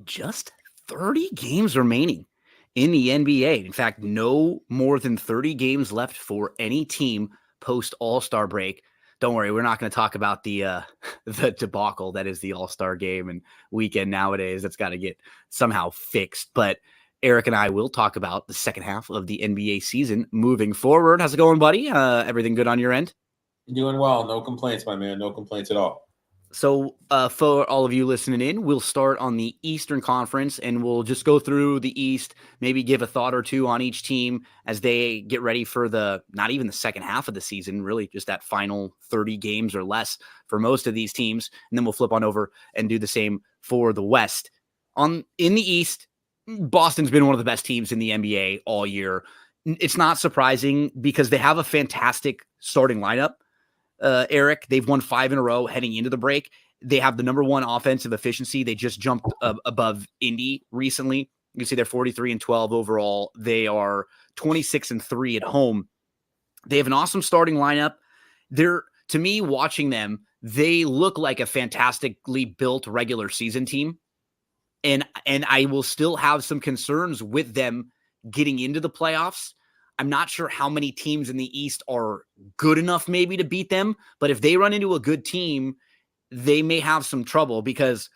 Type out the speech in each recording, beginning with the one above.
just 30 games remaining in the NBA. In fact, no more than 30 games left for any team post All-Star break. Don't worry, we're not going to talk about the the debacle that is the All-Star game and weekend nowadays. That's got to get somehow fixed. But Erik and I will talk about the second half of the NBA season moving forward. How's it going, buddy? Everything good on your end? Doing well. No complaints, my man. No complaints at all. So for all of you listening in, we'll start on the Eastern Conference, and we'll just go through the East, maybe give a thought or two on each team as they get ready for not even the second half of the season, really just that final 30 games or less for most of these teams. And then we'll flip on over and do the same for the West. In the East, Boston's been one of the best teams in the NBA all year. It's not surprising because they have a fantastic starting lineup. Erik, they've won 5 in a row heading into the break. They have the number one offensive efficiency. They just jumped above Indy recently. You see they're 43-12 overall. They are 26-3 at home. They have an awesome starting lineup. To me, watching them, they look like a fantastically built regular season team. And I will still have some concerns with them getting into the playoffs. I'm not sure how many teams in the East are good enough maybe to beat them, but if they run into a good team, they may have some trouble because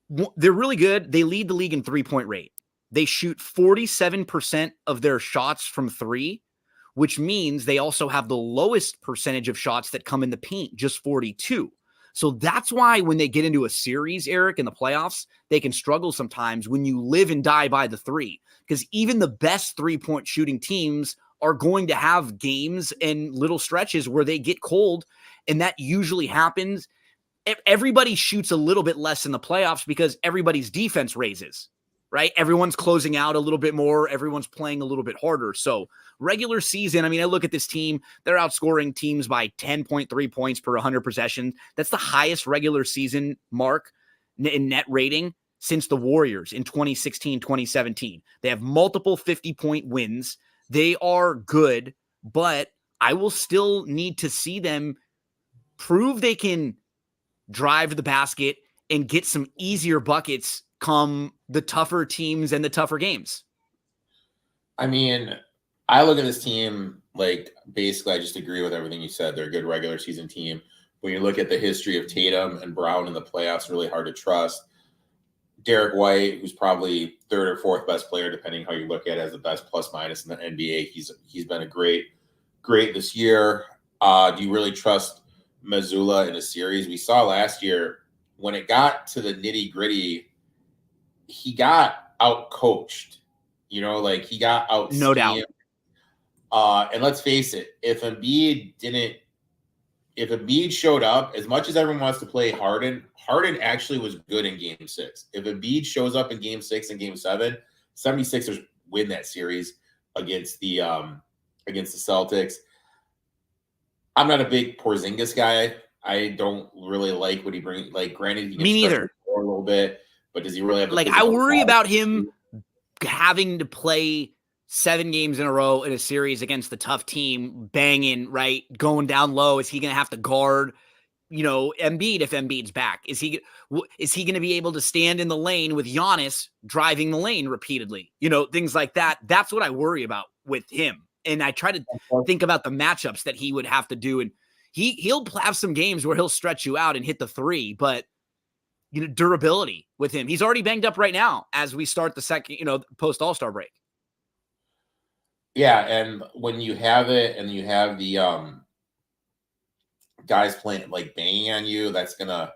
they're really good. They lead the league in three-point rate. They shoot 47% of their shots from three, which means they also have the lowest percentage of shots that come in the paint, just 42. So that's why when they get into a series, Erik, in the playoffs, they can struggle sometimes when you live and die by the three. Because even the best three-point shooting teams are going to have games and little stretches where they get cold, and that usually happens. Everybody shoots a little bit less in the playoffs because everybody's defense raises, right? Everyone's closing out a little bit more. Everyone's playing a little bit harder. So regular season, I look at this team, they're outscoring teams by 10.3 points per 100 possessions. That's the highest regular season mark in net rating since the Warriors in 2016, 2017. They have multiple 50-point wins. They are good, but I will still need to see them prove they can drive the basket and get some easier buckets come the tougher teams and the tougher games. I look at this team, basically I just agree with everything you said. They're a good regular season team. When you look at the history of Tatum and Brown in the playoffs, really hard to trust. Derek White, who's probably third or fourth best player, depending how you look at it, as the best plus minus in the NBA. He's been a great this year. Do you really trust Mazzulla in a series? We saw last year when it got to the nitty gritty, he got out coached. He got out. No doubt. And let's face it, if Embiid showed up, as much as everyone wants to play Harden actually was good in Game 6. If Embiid shows up in Game 6 and Game 7, 76ers win that series against the Celtics. I'm not a big Porzingis guy. I don't really like what he brings. Granted, he can me neither a little bit, but does he really have? I worry about him having to play 7 games in a row in a series against the tough team, banging, right, going down low. Is he going to have to guard, Embiid if Embiid's back? Is he going to be able to stand in the lane with Giannis driving the lane repeatedly? Things like that. That's what I worry about with him. And I try to think about the matchups that he would have to do. And he'll have some games where he'll stretch you out and hit the three, but durability with him. He's already banged up right now as we start the second, post All-Star break. Yeah, and when you have it and you have the guys playing banging on you, that's gonna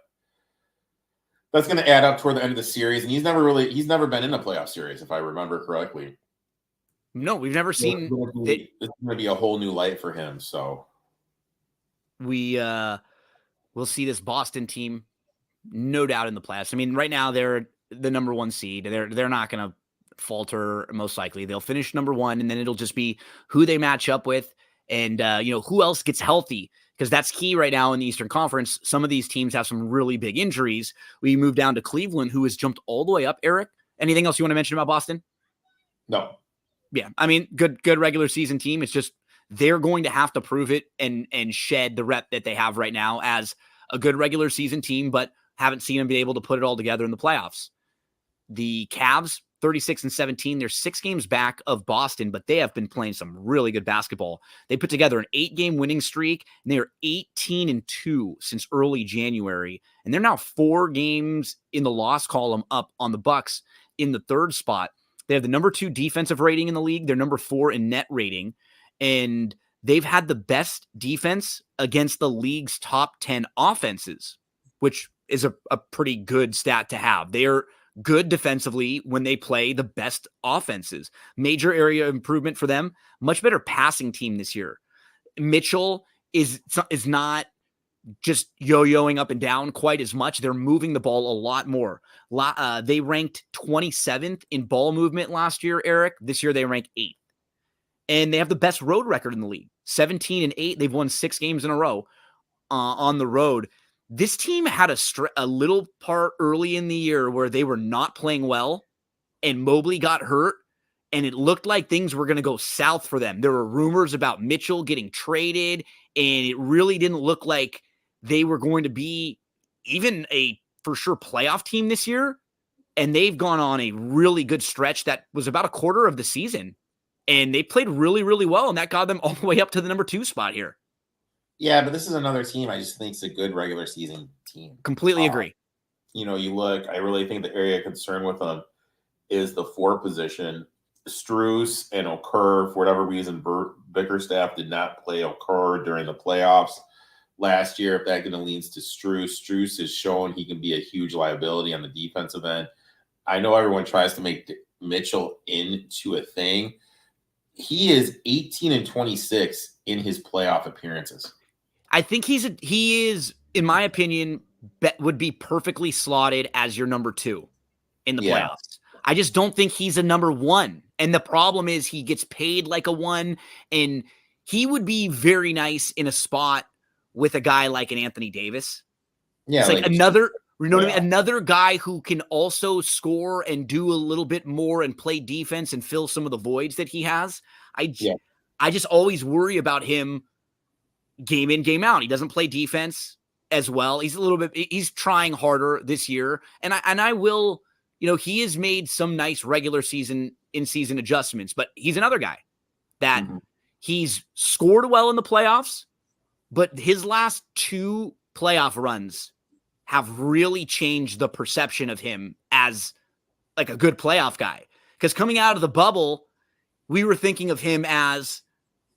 add up toward the end of the series. And he's never been in a playoff series, if I remember correctly. No, we've never seen it. It's going to be a whole new light for him. So we'll see this Boston team, no doubt, in the playoffs. Right now they're the number one seed. They're not going to falter, most likely. They'll finish number one, and then it'll just be who they match up with and, who else gets healthy, because that's key right now in the Eastern Conference. Some of these teams have some really big injuries. We move down to Cleveland, who has jumped all the way up. Erik, anything else you want to mention about Boston? No. Yeah, good regular season team. It's just they're going to have to prove it and shed the rep that they have right now as a good regular season team, but haven't seen them be able to put it all together in the playoffs. the Cavs, 36-17. They're 6 games back of Boston, but they have been playing some really good basketball. They put together an 8-game winning streak, and they are 18-2 since early January. And they're now 4 games in the loss column up on the Bucks in the 3rd spot. They have the number 2 defensive rating in the league. They're number 4 in net rating. And they've had the best defense against the league's top 10 offenses, which is a pretty good stat to have. They're good defensively when they play the best offenses. Major area of improvement for them. Much better passing team this year. Mitchell is not just yo-yoing up and down quite as much. They're moving the ball a lot more. They ranked 27th in ball movement last year, Eric. This year they rank 8th. And they have the best road record in the league. 17-8. They've won 6 games in a row on the road. This team had a little part early in the year where they were not playing well, and Mobley got hurt, and it looked like things were going to go south for them. There were rumors about Mitchell getting traded, and it really didn't look like they were going to be even a for sure playoff team this year. And they've gone on a really good stretch that was about a quarter of the season. And they played really, really well, and that got them all the way up to the number 2 spot here. Yeah, but this is another team I just think is a good regular season team. Completely agree. You look, I really think the area of concern with them is the 4 position. Strus and Okur, for whatever reason, Bickerstaff did not play Okur during the playoffs last year. If that going to leads to Strus has shown he can be a huge liability on the defensive end. I know everyone tries to make Mitchell into a thing. He is 18-26 in his playoff appearances. I think he is, in my opinion, would be perfectly slotted as your number 2 in the playoffs. I just don't think he's a number 1. And the problem is he gets paid like a 1, and he would be very nice in a spot with a guy like an Anthony Davis. Yeah, it's like another, what I mean? Another guy who can also score and do a little bit more and play defense and fill some of the voids that he has. I just always worry about him game in, game out. He doesn't play defense as well. He's trying harder this year. And I will, he has made some nice regular season in-season adjustments, but he's another guy that he's scored well in the playoffs, but his last 2 playoff runs have really changed the perception of him as like a good playoff guy. Because coming out of the bubble, we were thinking of him as,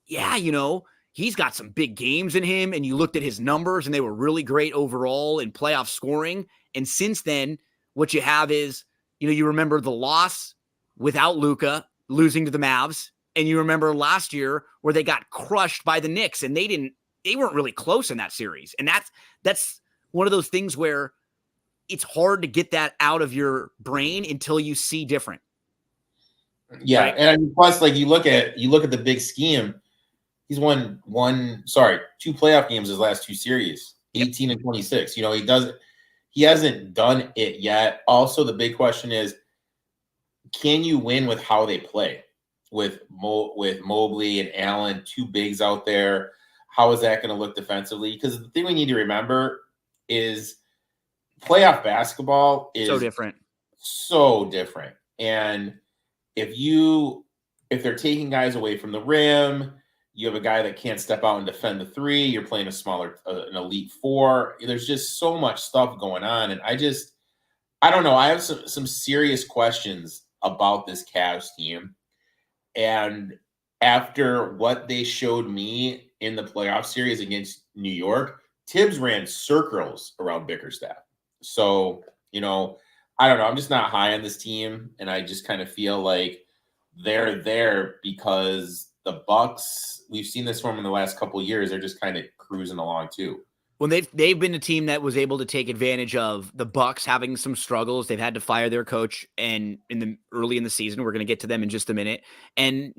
he's got some big games in him, and you looked at his numbers, and they were really great overall in playoff scoring. And since then, what you have is, you remember the loss without Luka, losing to the Mavs, and you remember last year where they got crushed by the Knicks, and they weren't really close in that series. And that's one of those things where it's hard to get that out of your brain until you see different. Yeah, right? And plus, like you look at the big scheme. He's won 2 playoff games his last 2 series, 18-26. He hasn't done it yet. Also, the big question is, can you win with how they play with Mobley and Allen, 2 bigs out there? How is that going to look defensively? Because the thing we need to remember is playoff basketball is so different. And if they're taking guys away from the rim, you have a guy that can't step out and defend the 3. You're playing a smaller, an elite 4. There's just so much stuff going on. And I don't know. I have some serious questions about this Cavs team. And after what they showed me in the playoff series against New York, Tibbs ran circles around Bickerstaff. So, I don't know. I'm just not high on this team. And I just kind of feel like they're there because the Bucks, we've seen this from in the last couple of years. They're just kind of cruising along too. Well, they've been a team that was able to take advantage of the Bucks having some struggles. They've had to fire their coach, and early in the season, we're going to get to them in just a minute. And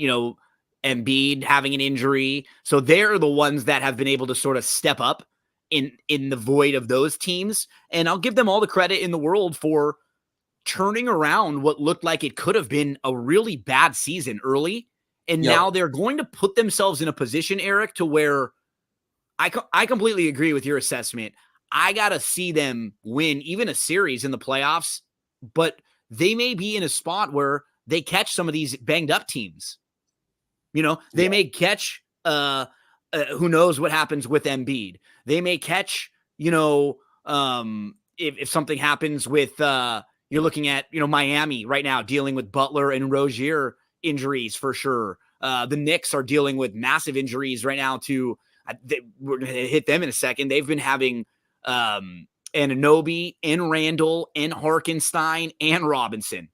Embiid having an injury, so they're the ones that have been able to sort of step up in the void of those teams. And I'll give them all the credit in the world for turning around what looked like it could have been a really bad season early. And now they're going to put themselves in a position, Eric, to where I completely agree with your assessment. I got to see them win even a series in the playoffs, but they may be in a spot where they catch some of these banged up teams. They may catch, who knows what happens with Embiid. They may catch, if something happens with, you're looking at, Miami right now dealing with Butler and Rozier injuries for sure. The Knicks are dealing with massive injuries right now too. We're going to hit them in a second. They've been having Anunoby and Randall and Harkenstein and Robinson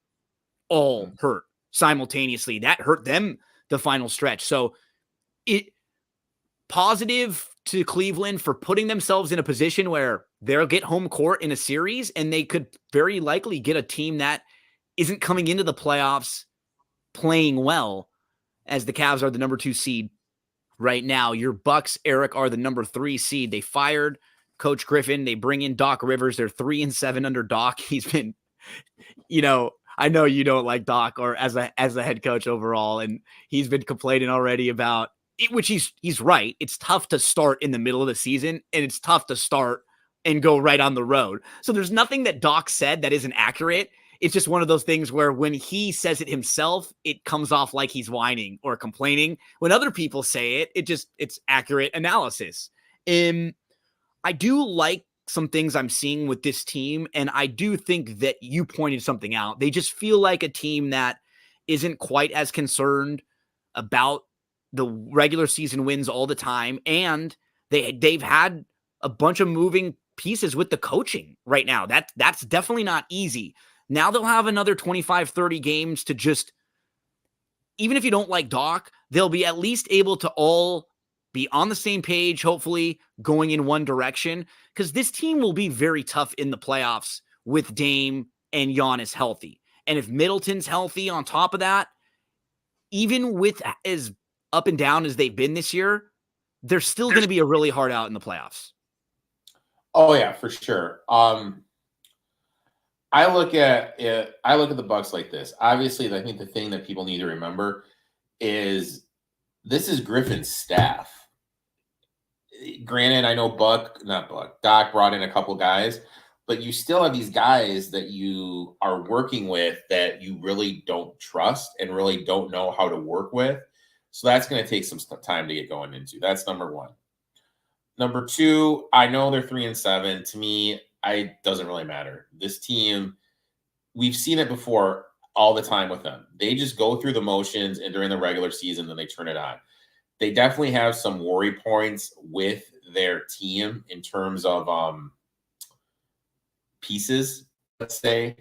all hurt simultaneously. That hurt them the final stretch. So positive to Cleveland for putting themselves in a position where they'll get home court in a series, and they could very likely get a team that isn't coming into the playoffs playing well, as the Cavs are the number 2 seed right now. Your Bucks, Erik, are the number 3 seed. They fired Coach Griffin. They bring in Doc Rivers. They're 3-7 under Doc. He's been, I know you don't like Doc or as a head coach overall, and he's been complaining already about it, which he's right. It's tough to start in the middle of the season, and it's tough to start and go right on the road. So there's nothing that Doc said that isn't accurate. It's just one of those things where when he says it himself, it comes off like he's whining or complaining. When other people say it, it's accurate analysis. I do like some things I'm seeing with this team, and I do think that you pointed something out. They just feel like a team that isn't quite as concerned about the regular season wins all the time, and they've had a bunch of moving pieces with the coaching right now. That's definitely not easy. Now they'll have another 25, 30 games to just, even if you don't like Doc, they'll be at least able to all be on the same page, hopefully going in one direction, because this team will be very tough in the playoffs with Dame and Giannis healthy. And if Middleton's healthy on top of that, even with as up and down as they've been this year, they're still going to be a really hard out in the playoffs. Oh yeah, for sure. I look at the Bucks like this. Obviously, I think the thing that people need to remember is this is Griffin's staff. Granted, I know Doc brought in a couple guys, but you still have these guys that you are working with that you really don't trust and really don't know how to work with. So that's going to take some time to get going into. That's number one. Number two, I know they're 3-7. To me, it doesn't really matter. This team, we've seen it before all the time with them. They just go through the motions and during the regular season, then they turn it on. They definitely have some worry points with their team in terms of pieces, let's say.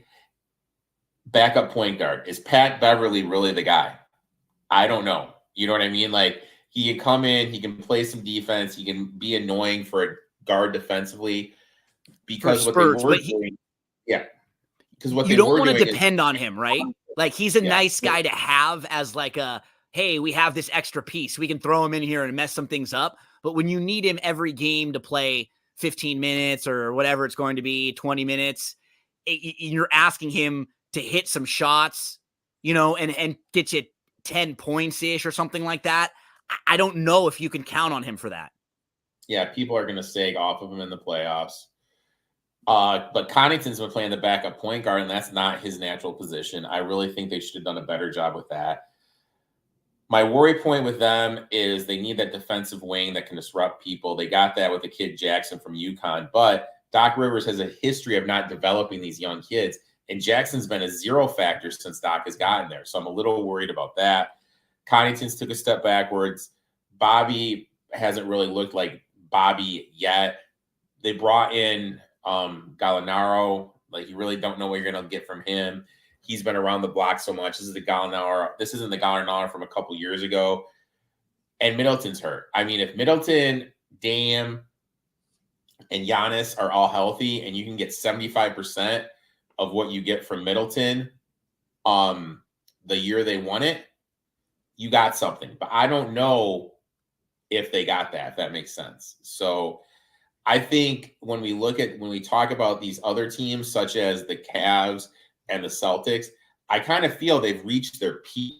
Backup point guard. Is Pat Beverly really the guy? I don't know. You know what I mean? Like, he can come in, he can play some defense, he can be annoying for a guard defensively because what they were doing, because what you they don't were want to doing depend on him, right? Like, he's a nice guy to have as like a, hey, we have this extra piece, we can throw him in here and mess some things up. But when you need him every game to play 15 minutes or whatever it's going to be, 20 minutes, you're asking him to hit some shots, and get you 10 points-ish or something like that. I don't know if you can count on him for that. Yeah, people are going to sag off of him in the playoffs. But Connaughton's been playing the backup point guard, and that's not his natural position. I really think they should have done a better job with that. My worry point with them is they need that defensive wing that can disrupt people. They got that with the kid Jackson from UConn, but Doc Rivers has a history of not developing these young kids, and Jackson's been a zero factor since Doc has gotten there. So I'm a little worried about that. Connaughton's took a step backwards. Bobby hasn't really looked like Bobby yet. They brought in Gallinaro. Like, you really don't know what you're going to get from him. He's been around the block so much. This isn't the Gallinaro from a couple years ago. And Middleton's hurt. I mean, if Middleton, Dame, and Giannis are all healthy and you can get 75% of what you get from Middleton the year they won it, you got something. But I don't know if they got that, if that makes sense. So I think when we talk about these other teams, such as the Cavs and the Celtics, I kind of feel they've reached their peak.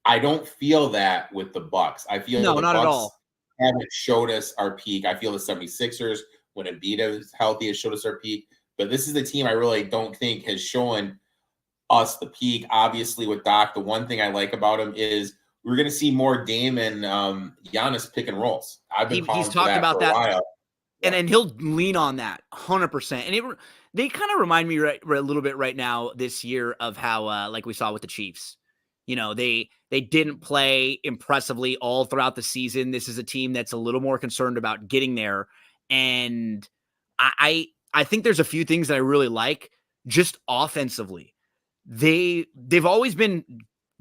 I don't feel that with the Bucks. I feel no, the not Bucks at all. haven't showed us our peak. I feel the 76ers, when Embiid is healthy, has showed us our peak. But this is the team I really don't think has shown us the peak. Obviously, with Doc, the one thing I like about him is we're going to see more Dame and Giannis pick and rolls. I've been He's calling for talked that about for a that, while. and he'll lean on that 100%. And they kind of remind me a little bit right now this year of how like we saw with the Chiefs. You know, they didn't play impressively all throughout the season. This is a team that's a little more concerned about getting there, and I think there's a few things that I really like just offensively. They've always been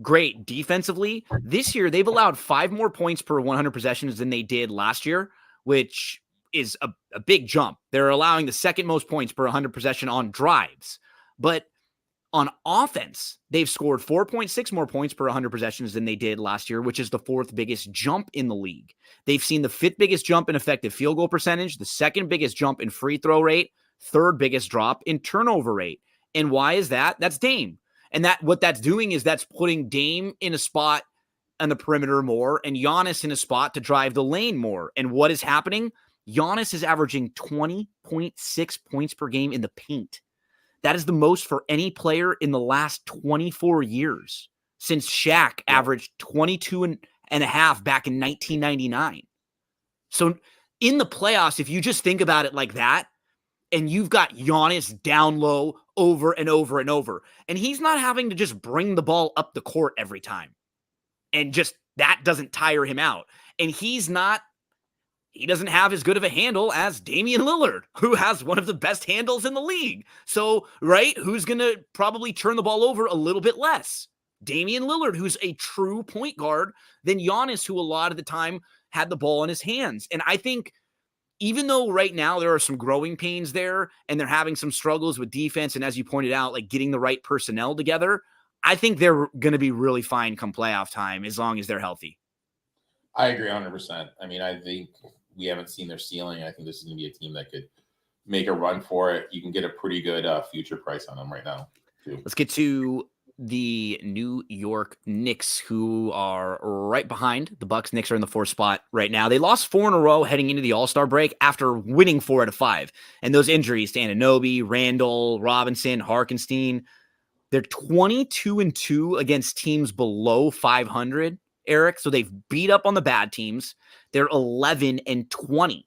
great defensively. This year, they've allowed 5 more points per 100 possessions than they did last year, which is a big jump. They're allowing the second most points per 100 possession on drives. But on offense, they've scored 4.6 more points per 100 possessions than they did last year, which is the 4th biggest jump in the league. They've seen the 5th biggest jump in effective field goal percentage, the 2nd biggest jump in free throw rate, 3rd biggest drop in turnover rate. And why is that? That's Dame. And what that's doing is that's putting Dame in a spot on the perimeter more and Giannis in a spot to drive the lane more. And what is happening? Giannis is averaging 20.6 points per game in the paint. That is the most for any player in the last 24 years since Shaq averaged 22 and a half back in 1999. So in the playoffs, if you just think about it like that, and you've got Giannis down low over and over and over, and he's not having to just bring the ball up the court every time. And just that doesn't tire him out. And he doesn't have as good of a handle as Damian Lillard, who has one of the best handles in the league. So, right, who's going to probably turn the ball over a little bit less? Damian Lillard, who's a true point guard, than Giannis, who a lot of the time had the ball in his hands. And I think even though right now there are some growing pains there and they're having some struggles with defense, and as you pointed out, like getting the right personnel together, I think they're going to be really fine come playoff time as long as they're healthy. I agree 100%. I mean, I think we haven't seen their ceiling. I think this is going to be a team that could make a run for it. You can get a pretty good future price on them right now, too. Let's get to the New York Knicks, who are right behind the Bucks. Knicks are in the 4th spot right now. They lost 4 in a row heading into the All-Star break after winning 4 out of 5. And those injuries to Anunoby, Randall, Robinson, Harkenstein, they're 22-2 against teams below 500, Eric. So they've beat up on the bad teams. They're 11-20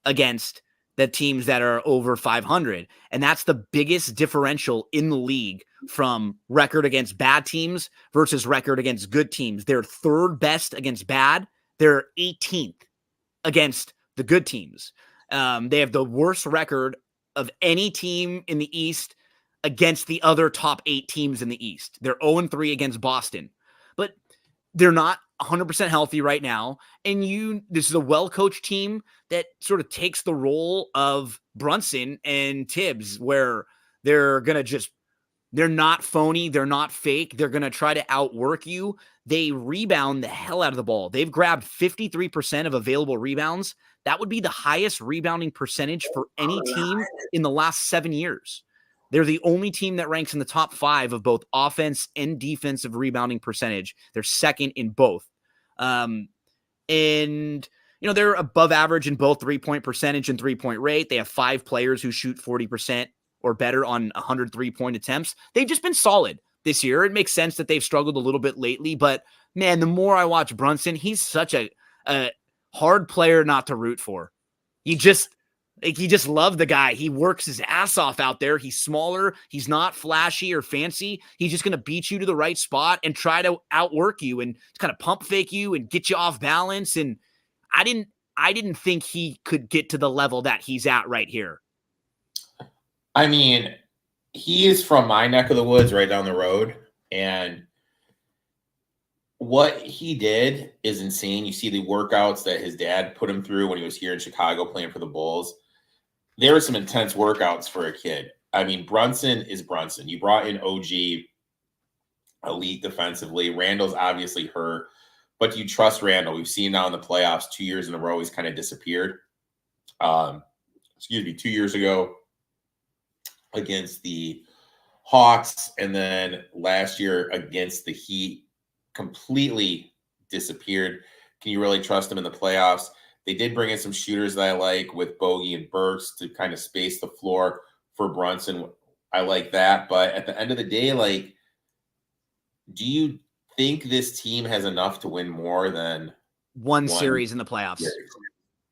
against the teams that are over 500. And that's the biggest differential in the league from record against bad teams versus record against good teams. They're 3rd best against bad. They're 18th against the good teams. They have the worst record of any team in the East against the other top 8 teams in the East. They're 0-3 against Boston. But they're not 100% healthy right now. And this is a well-coached team that sort of takes the role of Brunson and Tibbs, where they're not phony. They're not fake. They're going to try to outwork you. They rebound the hell out of the ball. They've grabbed 53% of available rebounds. That would be the highest rebounding percentage for any team in the last 7 years. They're the only team that ranks in the top 5 of both offense and defensive rebounding percentage. They're 2nd in both. And, they're above average in both 3-point percentage and 3-point rate. They have 5 players who shoot 40% or better on 100 3-point attempts. They've just been solid this year. It makes sense that they've struggled a little bit lately, but man, the more I watch Brunson, he's such a hard player not to root for. You just love the guy. He works his ass off out there. He's smaller. He's not flashy or fancy. He's just going to beat you to the right spot and try to outwork you and kind of pump fake you and get you off balance. And I didn't think he could get to the level that he's at right here. I mean, he is from my neck of the woods right down the road. And what he did is insane. You see the workouts that his dad put him through when he was here in Chicago playing for the Bulls. There were some intense workouts for a kid. I mean, Brunson is Brunson. You brought in OG, elite defensively. Randall's obviously hurt, but you trust Randall. We've seen now in the playoffs 2 years in a row, he's kind of disappeared. 2 years ago against the Hawks, and then last year against the Heat, completely disappeared. Can you really trust him in the playoffs? They did bring in some shooters that I like with Bogey and Burks to kind of space the floor for Brunson. I like that. But at the end of the day, like, Do you think this team has enough to win more than one one series in the playoffs? series?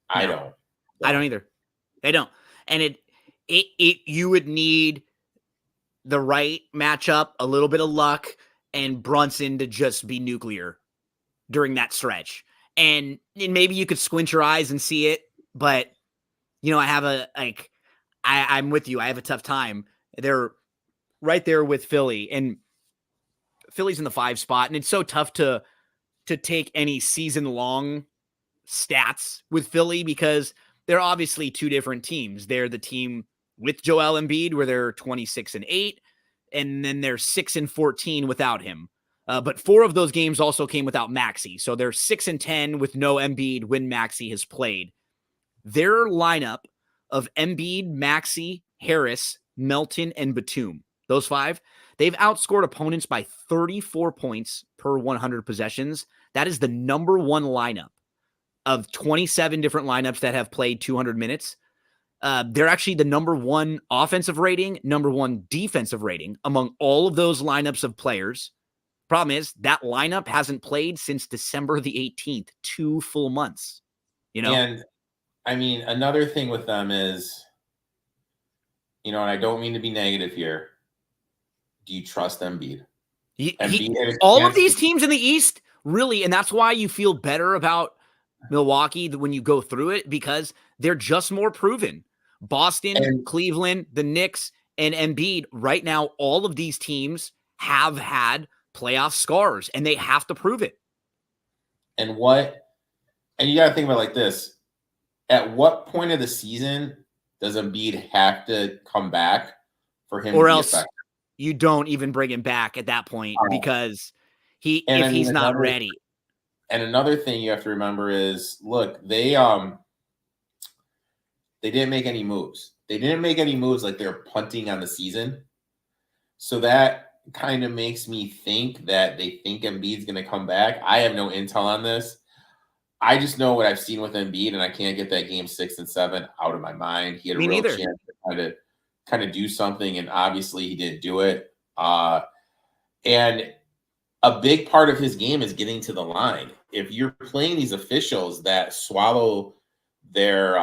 I No, don't. I don't either. They don't. And you would need the right matchup, a little bit of luck, and Brunson to just be nuclear during that stretch. And maybe you could squint your eyes and see it, but I'm with you. I have a tough time. They're right there with Philly, and Philly's in the 5 spot, and it's so tough to take any season long stats with Philly because they're obviously two different teams. They're the team with Joel Embiid where they're 26-8, and then they're 6-14 without him. But 4 of those games also came without Maxey. So they're 6-10 with no Embiid when Maxey has played. Their lineup of Embiid, Maxey, Harris, Melton, and Batum, those 5, they've outscored opponents by 34 points per 100 possessions. That is the number 1 lineup of 27 different lineups that have played 200 minutes. They're actually the number 1 offensive rating, number 1 defensive rating among all of those lineups of players. Problem is that lineup hasn't played since December the 18th, 2 full months. And I mean, another thing with them is, and I don't mean to be negative here. Do you trust Embiid? All of these teams in the East, really, and that's why you feel better about Milwaukee when you go through it, because they're just more proven. Boston, Cleveland, the Knicks, and Embiid, right now, all of these teams have had playoff scars, and they have to prove it. And you got to think about it like this. At what point of the season does Embiid have to come back for him to be effective? You don't even bring him back at that point because he's not ready. And another thing you have to remember is, look, they didn't make any moves. They didn't make any moves like they're punting on the season. So that kind of makes me think that they think Embiid's going to come back. I have no intel on this. I just know what I've seen with Embiid, and I can't get that game 6 and 7 out of my mind. He had a real chance to kind of do something, and obviously he didn't do it. And a big part of his game is getting to the line. If you're playing these officials that swallow their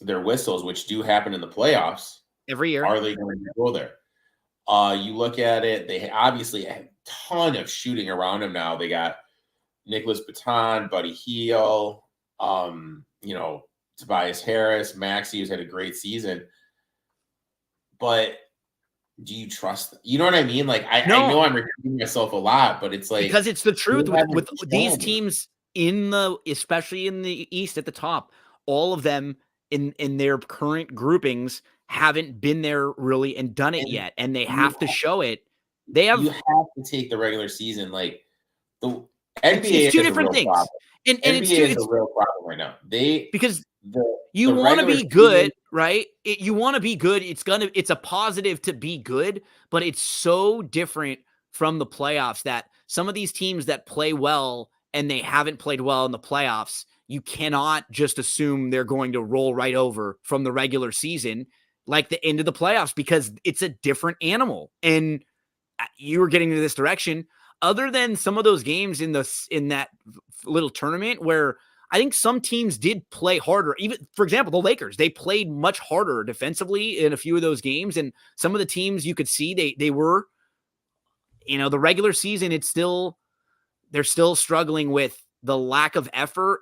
whistles, which do happen in the playoffs every year, are they going to go there? You look at it; they obviously have a ton of shooting around him now. They got Nicholas Baton, Buddy Hield, Tobias Harris, Maxey, who's had a great season. But do you trust them? You know what I mean? Like, I know I'm repeating myself a lot, but it's like, because it's the truth with these teams especially in the East at the top, all of them in their current groupings haven't been there really and done it yet, and they have to show it. You have to take the regular season. Like, the NBA it's 2 different things. And NBA is a real problem right now. Because you want to be good, right? You want to be good. It's a positive to be good, but it's so different from the playoffs that some of these teams that play well and they haven't played well in the playoffs, you cannot just assume they're going to roll right over from the regular season like the end of the playoffs, because it's a different animal. And you were getting to this direction. Other than some of those games in that little tournament where I think some teams did play harder. Even, for example, the Lakers, they played much harder defensively in a few of those games. And some of the teams you could see they were, the regular season, they're still struggling with the lack of effort.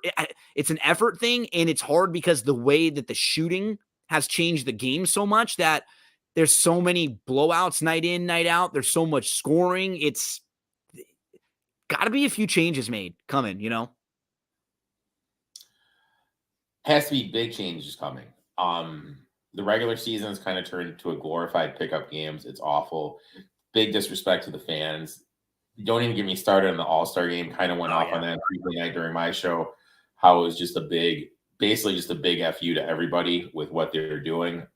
It's an effort thing, and it's hard because the way that the shooting has changed the game so much that there's so many blowouts night in, night out. There's so much scoring. It's got to be a few changes made coming, Has to be big changes coming. The regular season has kind of turned into a glorified pickup games. It's awful. Big disrespect to the fans. Don't even get me started on the All-Star game. Kind of went off on that Tuesday night during my show. How it was just basically just a big FU to everybody with what they're doing.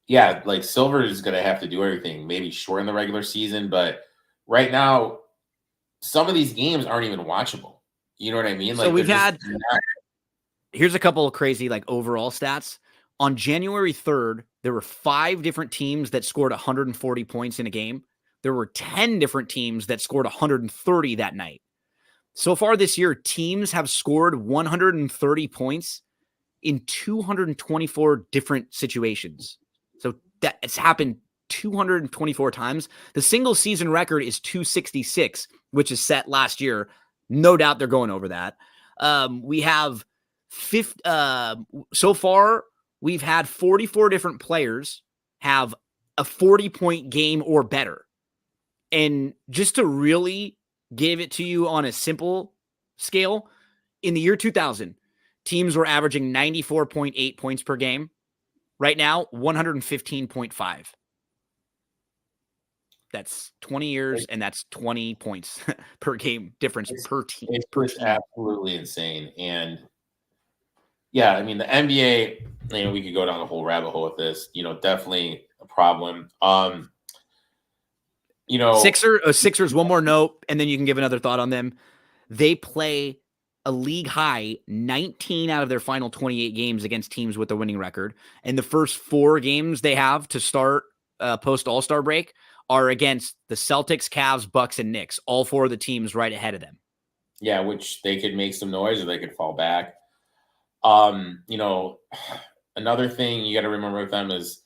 Like Silver is going to have to do everything, maybe shorten the regular season, but right now, some of these games aren't even watchable. You know what I mean? So here's a couple of crazy overall stats. On January 3rd, there were 5 different teams that scored 140 points in a game. there were 10 different teams that scored 130 that night. So far this year, teams have scored 130 points in 224 different situations. So it's happened 224 times. The single season record is 266, which is set last year. No doubt they're going over that. We have so far, we've had 44 different players have a 40-point game or better. And just to really give it to you on a simple scale, in the year 2000, teams were averaging 94.8 points per game. Right now, 115.5. That's 20 years, and that's 20 points per game difference per team. It's just absolutely insane. And yeah, I mean, the NBA, we could go down the whole rabbit hole with this, definitely a problem. Sixers, one more note, and then you can give another thought on them. They play a league high 19 out of their final 28 games against teams with a winning record. And the first 4 games they have to start post All-Star break are against the Celtics, Cavs, Bucks, and Knicks. All 4 of the teams right ahead of them. Yeah, which they could make some noise or they could fall back. Another thing you got to remember with them is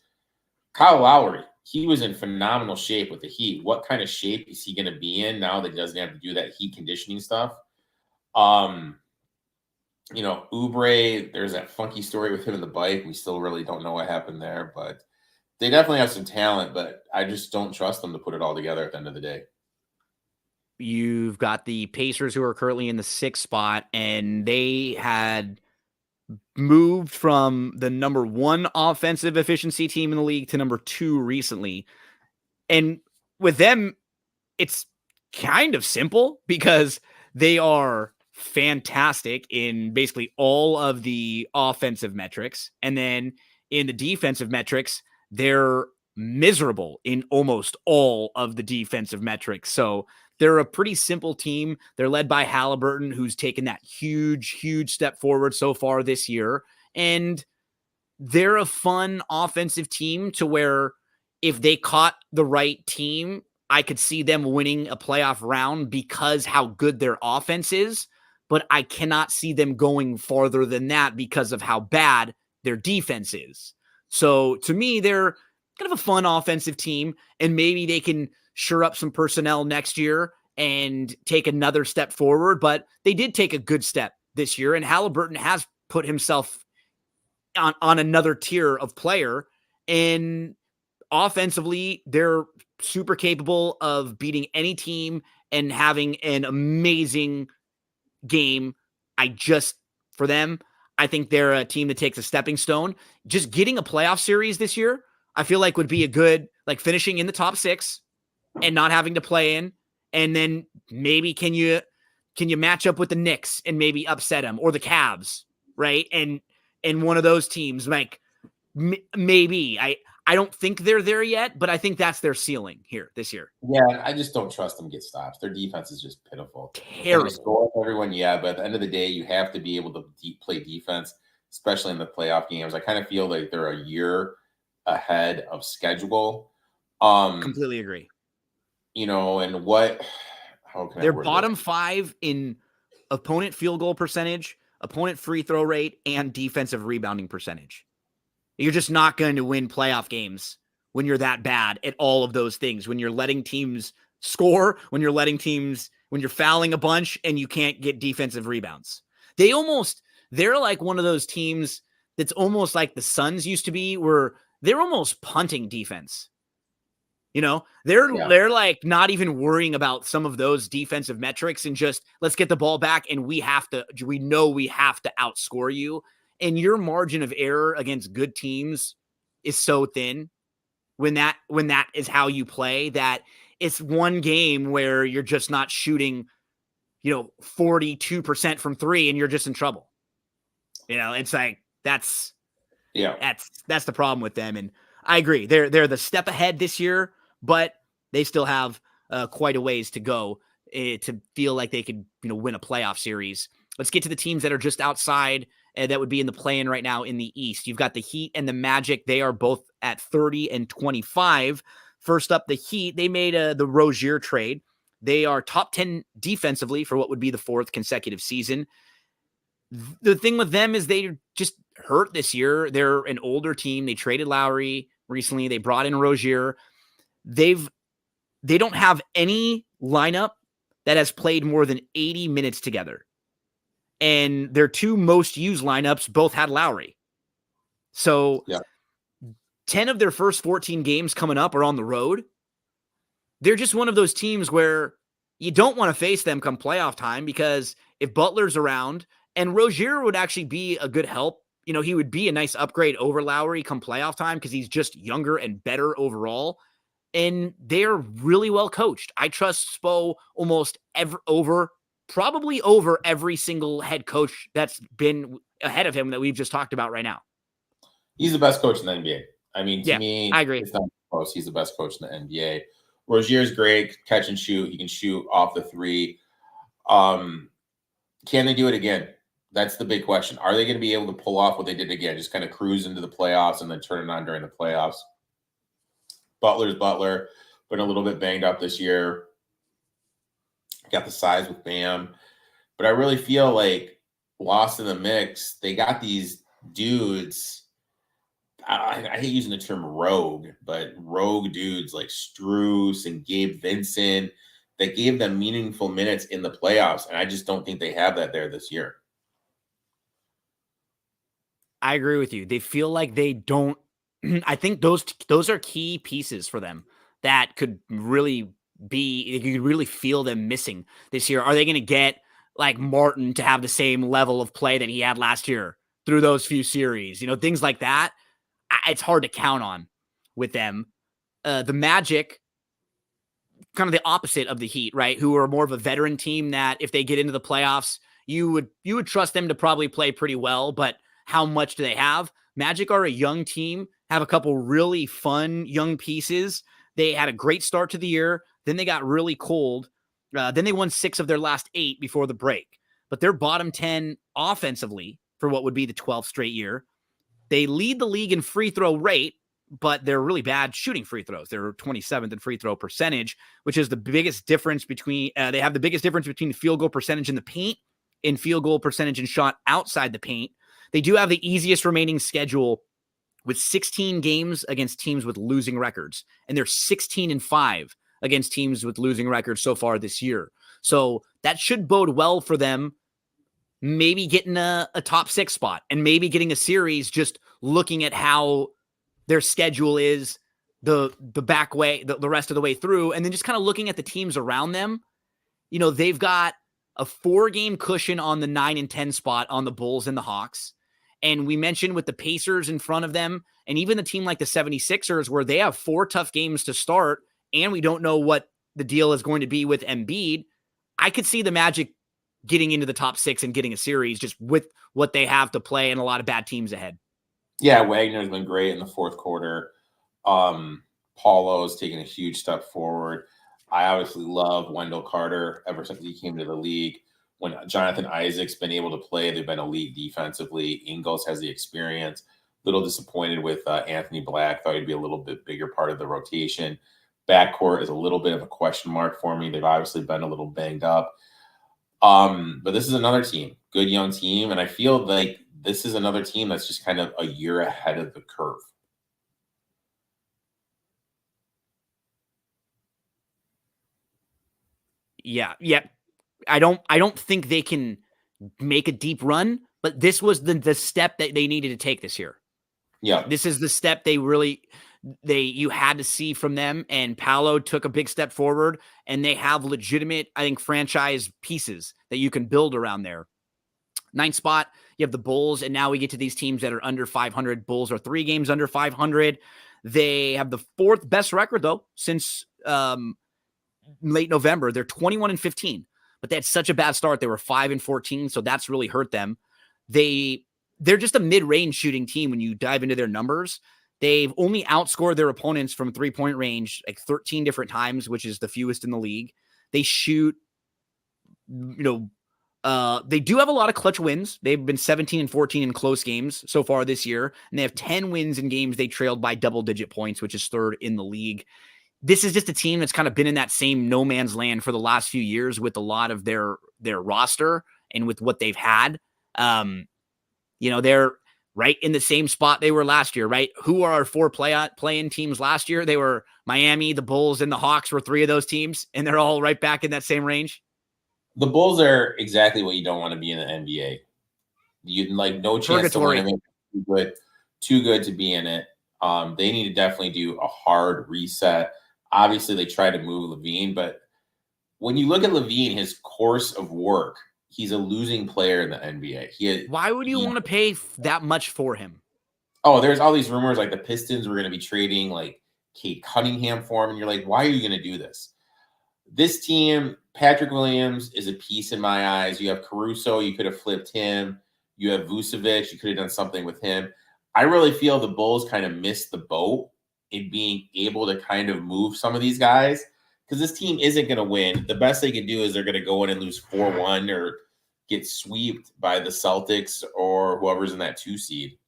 Kyle Lowry. He was in phenomenal shape with the Heat. What kind of shape is he going to be in now that he doesn't have to do that heat conditioning stuff? Oubre, there's that funky story with him and the bike. We still really don't know what happened there, but they definitely have some talent, but I just don't trust them to put it all together at the end of the day. You've got the Pacers, who are currently in the 6th spot, and they had moved from the number 1 offensive efficiency team in the league to number 2 recently. And with them, it's kind of simple because they are fantastic in basically all of the offensive metrics. And then in the defensive metrics, they're miserable in almost all of the defensive metrics. So they're a pretty simple team. They're led by Halliburton, who's taken that huge step forward so far this year. And they're a fun offensive team to where if they caught the right team, I could see them winning a playoff round because how good their offense is. But I cannot see them going farther than that because of how bad their defense is. So to me, they're kind of a fun offensive team, and maybe they can shore up some personnel next year and take another step forward. But they did take a good step this year, and Halliburton has put himself on another tier of player. And offensively, they're super capable of beating any team and having an amazing game. For them, I think they're a team that takes a stepping stone. Just getting a playoff series this year, I feel like would be a good, like finishing in the top 6 and not having to play in. And then maybe can you match up with the Knicks and maybe upset them, or the Cavs, right? And one of those teams, like maybe I don't think they're there yet, but I think that's their ceiling here this year. Yeah, I just don't trust them to get stops. Their defense is just pitiful. Terrible. Score everyone, yeah, but at the end of the day, you have to be able to play defense, especially in the playoff games. I kind of feel like they're a year ahead of schedule. Completely agree. And what? How can they're bottom 5 in opponent field goal percentage, opponent free throw rate, and defensive rebounding percentage. You're just not going to win playoff games when you're that bad at all of those things. When you're letting teams score, when you're fouling a bunch and you can't get defensive rebounds. They're like one of those teams that's almost like the Suns used to be, where they're almost punting defense. They're like not even worrying about some of those defensive metrics and just let's get the ball back and we know we have to outscore you. And your margin of error against good teams is so thin when that is how you play, that it's one game where you're just not shooting, 42% from 3 and you're just in trouble. It's like that's the problem with them. And I agree. They're the step ahead this year, but they still have quite a ways to go to feel like they could, win a playoff series. Let's get to the teams that are just outside that would be in the play-in right now in the East. You've got the Heat and the Magic. They are both at 30 and 25. First up, the Heat. They made the Rozier trade. They are top 10 defensively for what would be the 4th consecutive season. The thing with them is they just hurt this year. They're an older team. They traded Lowry recently. They brought in Rozier. They don't have any lineup that has played more than 80 minutes together. And their 2 most used lineups both had Lowry. So 10 of their first 14 games coming up are on the road. They're just one of those teams where you don't want to face them come playoff time, because if Butler's around, and Rozier would actually be a good help, he would be a nice upgrade over Lowry come playoff time because he's just younger and better overall. And they're really well coached. I trust Spo almost probably over every single head coach that's been ahead of him that we've just talked about right now. He's the best coach in the NBA. I mean, to me, I agree. It's not close. He's the best coach in the NBA. Rozier's great, catch and shoot. He can shoot off the 3. Can they do it again? That's the big question. Are they going to be able to pull off what they did again? Just kind of cruise into the playoffs and then turn it on during the playoffs. Butler's Butler, been a little bit banged up this year. Got the size with Bam. But I really feel like lost in the mix. They got these dudes. I hate using the term rogue, but rogue dudes like Strus and Gabe Vincent that gave them meaningful minutes in the playoffs. And I just don't think they have that there this year. I agree with you. They feel like they don't. I think those are key pieces for them that could really you could really feel them missing this year. Are they going to get like Martin to have the same level of play that he had last year through those few series? Things like that. It's hard to count on with them. The Magic, kind of the opposite of the Heat, right? Who are more of a veteran team that if they get into the playoffs, you would trust them to probably play pretty well, but how much do they have? Magic are a young team, have a couple really fun young pieces. They had a great start to the year. Then they got really cold. Then they won 6 of their last 8 before the break. But they're bottom 10 offensively for what would be the 12th straight year. They lead the league in free throw rate, but they're really bad shooting free throws. They're 27th in free throw percentage, which is the biggest difference between they have the biggest difference between field goal percentage in the paint and field goal percentage and shot outside the paint. They do have the easiest remaining schedule with 16 games against teams with losing records, and they're 16-5 against teams with losing records so far this year. So that should bode well for them, maybe getting a top 6 spot and maybe getting a series, just looking at how their schedule is the back way, the rest of the way through, and then just kind of looking at the teams around them. They've got a 4-game cushion on the 9 and 10 spot on the Bulls and the Hawks. And we mentioned with the Pacers in front of them, and even the team like the 76ers, where they have 4 tough games to start, and we don't know what the deal is going to be with Embiid. I could see the Magic getting into the top 6 and getting a series just with what they have to play and a lot of bad teams ahead. Yeah, Wagner's been great in the 4th quarter. Paulo's taken a huge step forward. I obviously love Wendell Carter ever since he came to the league. When Jonathan Isaac's been able to play, they've been elite defensively. Ingles has the experience. Little disappointed with Anthony Black. Thought he'd be a little bit bigger part of the rotation. Backcourt is a little bit of a question mark for me. They've obviously been a little banged up. But this is another team, good young team. And I feel like this is another team that's just kind of a year ahead of the curve. Yeah. I don't think they can make a deep run, but this was the step that they needed to take this year. Yeah. This is the step you had to see from them, and Paolo took a big step forward, and they have legitimate, I think, franchise pieces that you can build around there. 9th spot, you have the Bulls, and now we get to these teams that are under 500. Bulls are 3 games under 500. They have the 4th best record, though, since late November. They're 21-15, but they had such a bad start. They were 5-14, so that's really hurt them. They're just a mid-range shooting team when you dive into their numbers. They've only outscored their opponents from 3-point range like 13 different times, which is the fewest in the league. They shoot, they do have a lot of clutch wins. They've been 17-14 in close games so far this year, and they have 10 wins in games they trailed by double-digit points, which is 3rd in the league. this is just a team that's kind of been in that same no man's land for the last few years with a lot of their roster and with what they've had. They're right in the same spot they were last year, right? Who are our 4 play-in teams last year? They were Miami, the Bulls, and the Hawks were 3 of those teams, and they're all right back in that same range. The Bulls are exactly what you don't want to be in the NBA. You like no chance to win it. Too good to be in it. They need to definitely do a hard reset. Obviously, they try to move Levine, but when you look at Levine, his course of work, he's a losing player in the NBA. Why would you want to pay that much for him? Oh, there's all these rumors like the Pistons were going to be trading like Kate Cunningham for him, and you're like, why are you going to do this? This team, Patrick Williams is a piece in my eyes. You have Caruso, you could have flipped him. You have Vucevic, you could have done something with him. I really feel the Bulls kind of missed the boat in being able to kind of move some of these guys because this team isn't going to win. The best they can do is they're going to go in and lose 4-1 or get swept by the Celtics or whoever's in that 2 seed.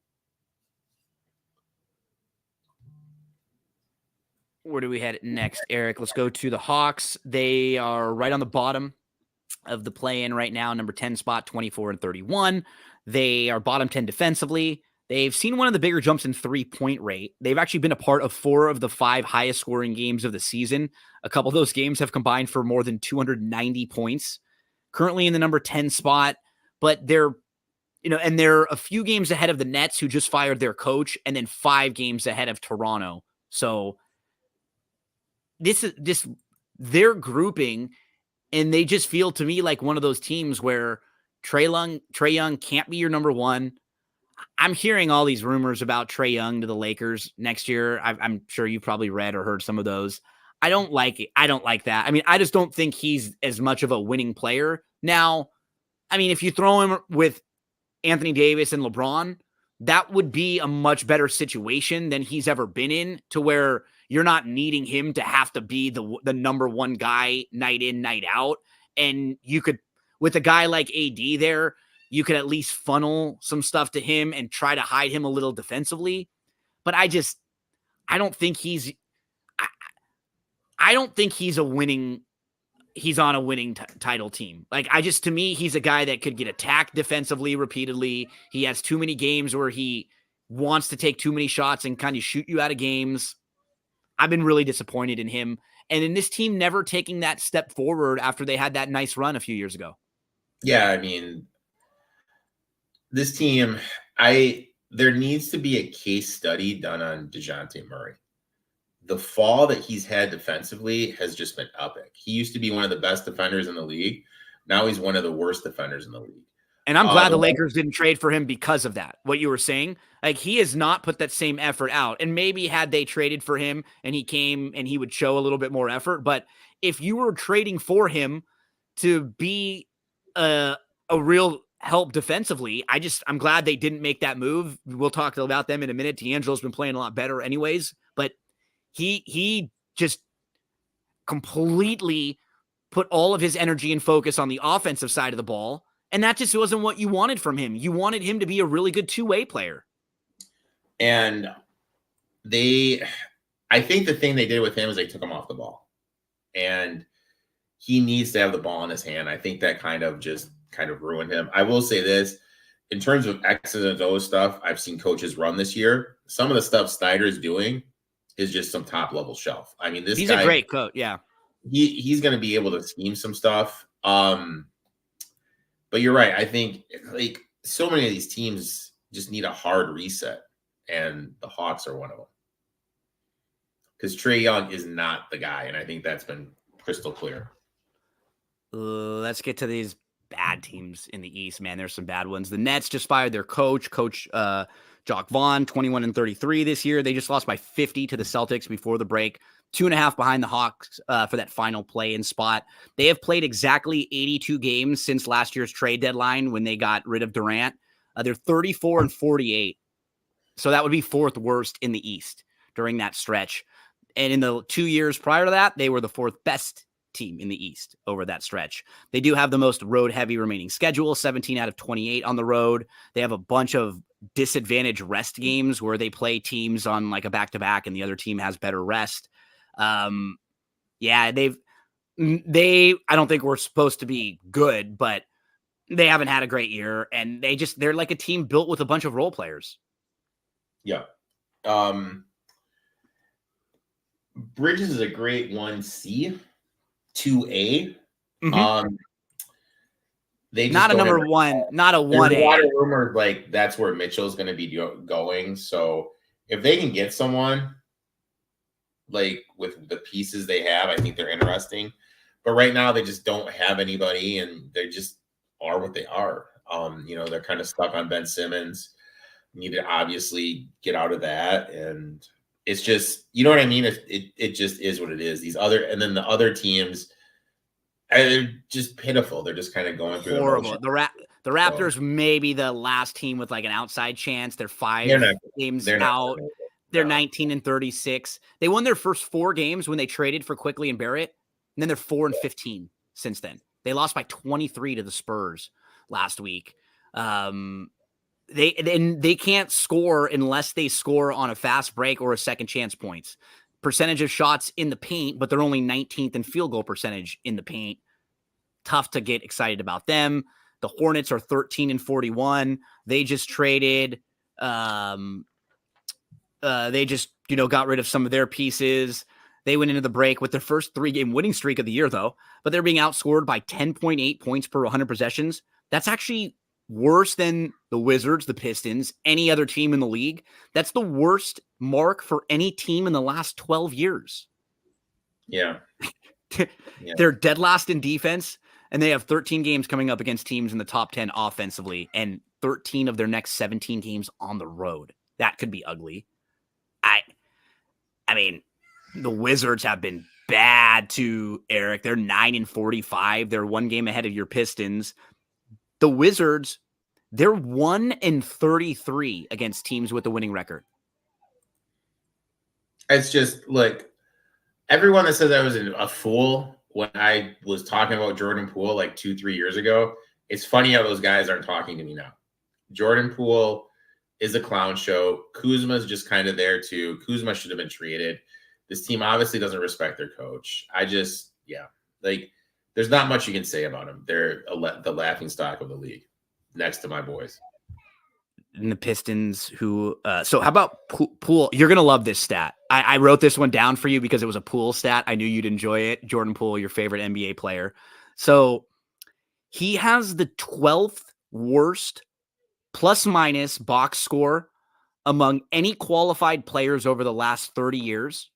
Where do we head next, Eric? Let's go to the Hawks. They are right on the bottom of the play-in right now, number 10 spot, 24-31. They are bottom 10 defensively. They've seen one of the bigger jumps in 3-point rate. They've actually been a part of 4 of the 5 highest scoring games of the season. A couple of those games have combined for more than 290 points. Currently in the number 10 spot, but they're a few games ahead of the Nets, who just fired their coach, and then 5 games ahead of Toronto. So they're grouping, and they just feel to me like one of those teams where Trae Young can't be your number 1. I'm hearing all these rumors about Trae Young to the Lakers next year. I'm sure you've probably read or heard some of those. I don't like it. I don't like that. I mean, I just don't think he's as much of a winning player. Now, I mean, if you throw him with Anthony Davis and LeBron, that would be a much better situation than he's ever been in, to where you're not needing him to have to be the number 1 guy night in, night out. And you could, with a guy like AD there, you could at least funnel some stuff to him and try to hide him a little defensively. But I don't think he's on a winning title team. Like, to me, he's a guy that could get attacked defensively repeatedly. He has too many games where he wants to take too many shots and kind of shoot you out of games. I've been really disappointed in him. And in this team never taking that step forward after they had that nice run a few years ago. Yeah, I mean, this team, there needs to be a case study done on DeJounte Murray. The fall that he's had defensively has just been epic. He used to be one of the best defenders in the league. Now he's one of the worst defenders in the league. And I'm glad the Lakers didn't trade for him because of that. What you were saying, like, he has not put that same effort out. And maybe had they traded for him and he came and he would show a little bit more effort. But if you were trading for him to be a real help defensively, I'm glad they didn't make that move. We'll talk about them in a minute. D'Angelo's been playing a lot better anyways, but he just completely put all of his energy and focus on the offensive side of the ball. And that just wasn't what you wanted from him. You wanted him to be a really good 2-way player. And I think the thing they did with him is they took him off the ball. And he needs to have the ball in his hand. I think that kind of ruined him. I will say this, in terms of X's and O's stuff I've seen coaches run this year, some of the stuff Snyder's doing is just some top level shelf. I mean, he's a great coach. Yeah. He's going to be able to scheme some stuff. But you're right. I think like so many of these teams just need a hard reset, and the Hawks are one of them. Because Trae Young is not the guy, and I think that's been crystal clear. Let's get to these bad teams in the East, man. There's some bad ones. The Nets just fired their coach Jock Vaughn, 21-33 this year. They just lost by 50 to the Celtics before the break. 2.5 behind the Hawks for that final play-in spot. They have played exactly 82 games since last year's trade deadline when they got rid of Durant. They're 34-48. So that would be 4th worst in the East during that stretch. And in the 2 years prior to that, they were the 4th best team in the East over that stretch. They do have the most road-heavy remaining schedule, 17 out of 28 on the road. They have a bunch of disadvantage rest games where they play teams on like a back-to-back and the other team has better rest. Yeah, I don't think we're supposed to be good, but they haven't had a great year, and they're like a team built with a bunch of role players. Yeah. Bridges is a great 1C, 2A. Mm-hmm. They just Not a don't have number one, not a There's a lot 1A. of rumors like that's where Mitchell's going to be going. So if they can get someone like with the pieces they have, I think they're interesting. But right now they just don't have anybody, and they just are what they are. They're kind of stuck on Ben Simmons. Need to obviously get out of that, and it's just, you know what I mean. It just is what it is. And then the other teams, they're just pitiful. They're just kind of going through the Horrible. motion. The Raptors may be the last team with like an outside chance. They're They're 5 not. games They're not. out. They're 19-36. They won their first 4 games when they traded for Quickly and Barrett, and then they're 4-15 since then. They lost by 23 to the Spurs last week. They can't score unless they score on a fast break or a second chance points. Percentage of shots in the paint, but they're only 19th in field goal percentage in the paint. Tough to get excited about them. The Hornets are 13-41. They just traded. They just got rid of some of their pieces. They went into the break with their first 3-game winning streak of the year, though, but they're being outscored by 10.8 points per 100 possessions. That's actually worse than the Wizards, the Pistons, any other team in the league. That's the worst mark for any team in the last 12 years. Yeah. They're dead last in defense, and they have 13 games coming up against teams in the top 10 offensively, and 13 of their next 17 games on the road. That could be ugly. I mean, the Wizards have been bad too, Eric. They're 9-45. They're 1 game ahead of your Pistons. The Wizards, they're 1-33 against teams with a winning record. It's just like everyone that says I was a fool when I was talking about Jordan Poole like 2-3 years ago. It's funny how those guys aren't talking to me now. Jordan Poole is a clown show. Kuzma's just kind of there too. Kuzma should have been traded. This team obviously doesn't respect their coach. There's not much you can say about them. They're the laughing stock of the league next to my boys. And the Pistons so how about Poole? You're going to love this stat. I wrote this one down for you because it was a Poole stat. I knew you'd enjoy it. Jordan Poole, your favorite NBA player. So he has the 12th worst plus-minus box score among any qualified players over the last 30 years.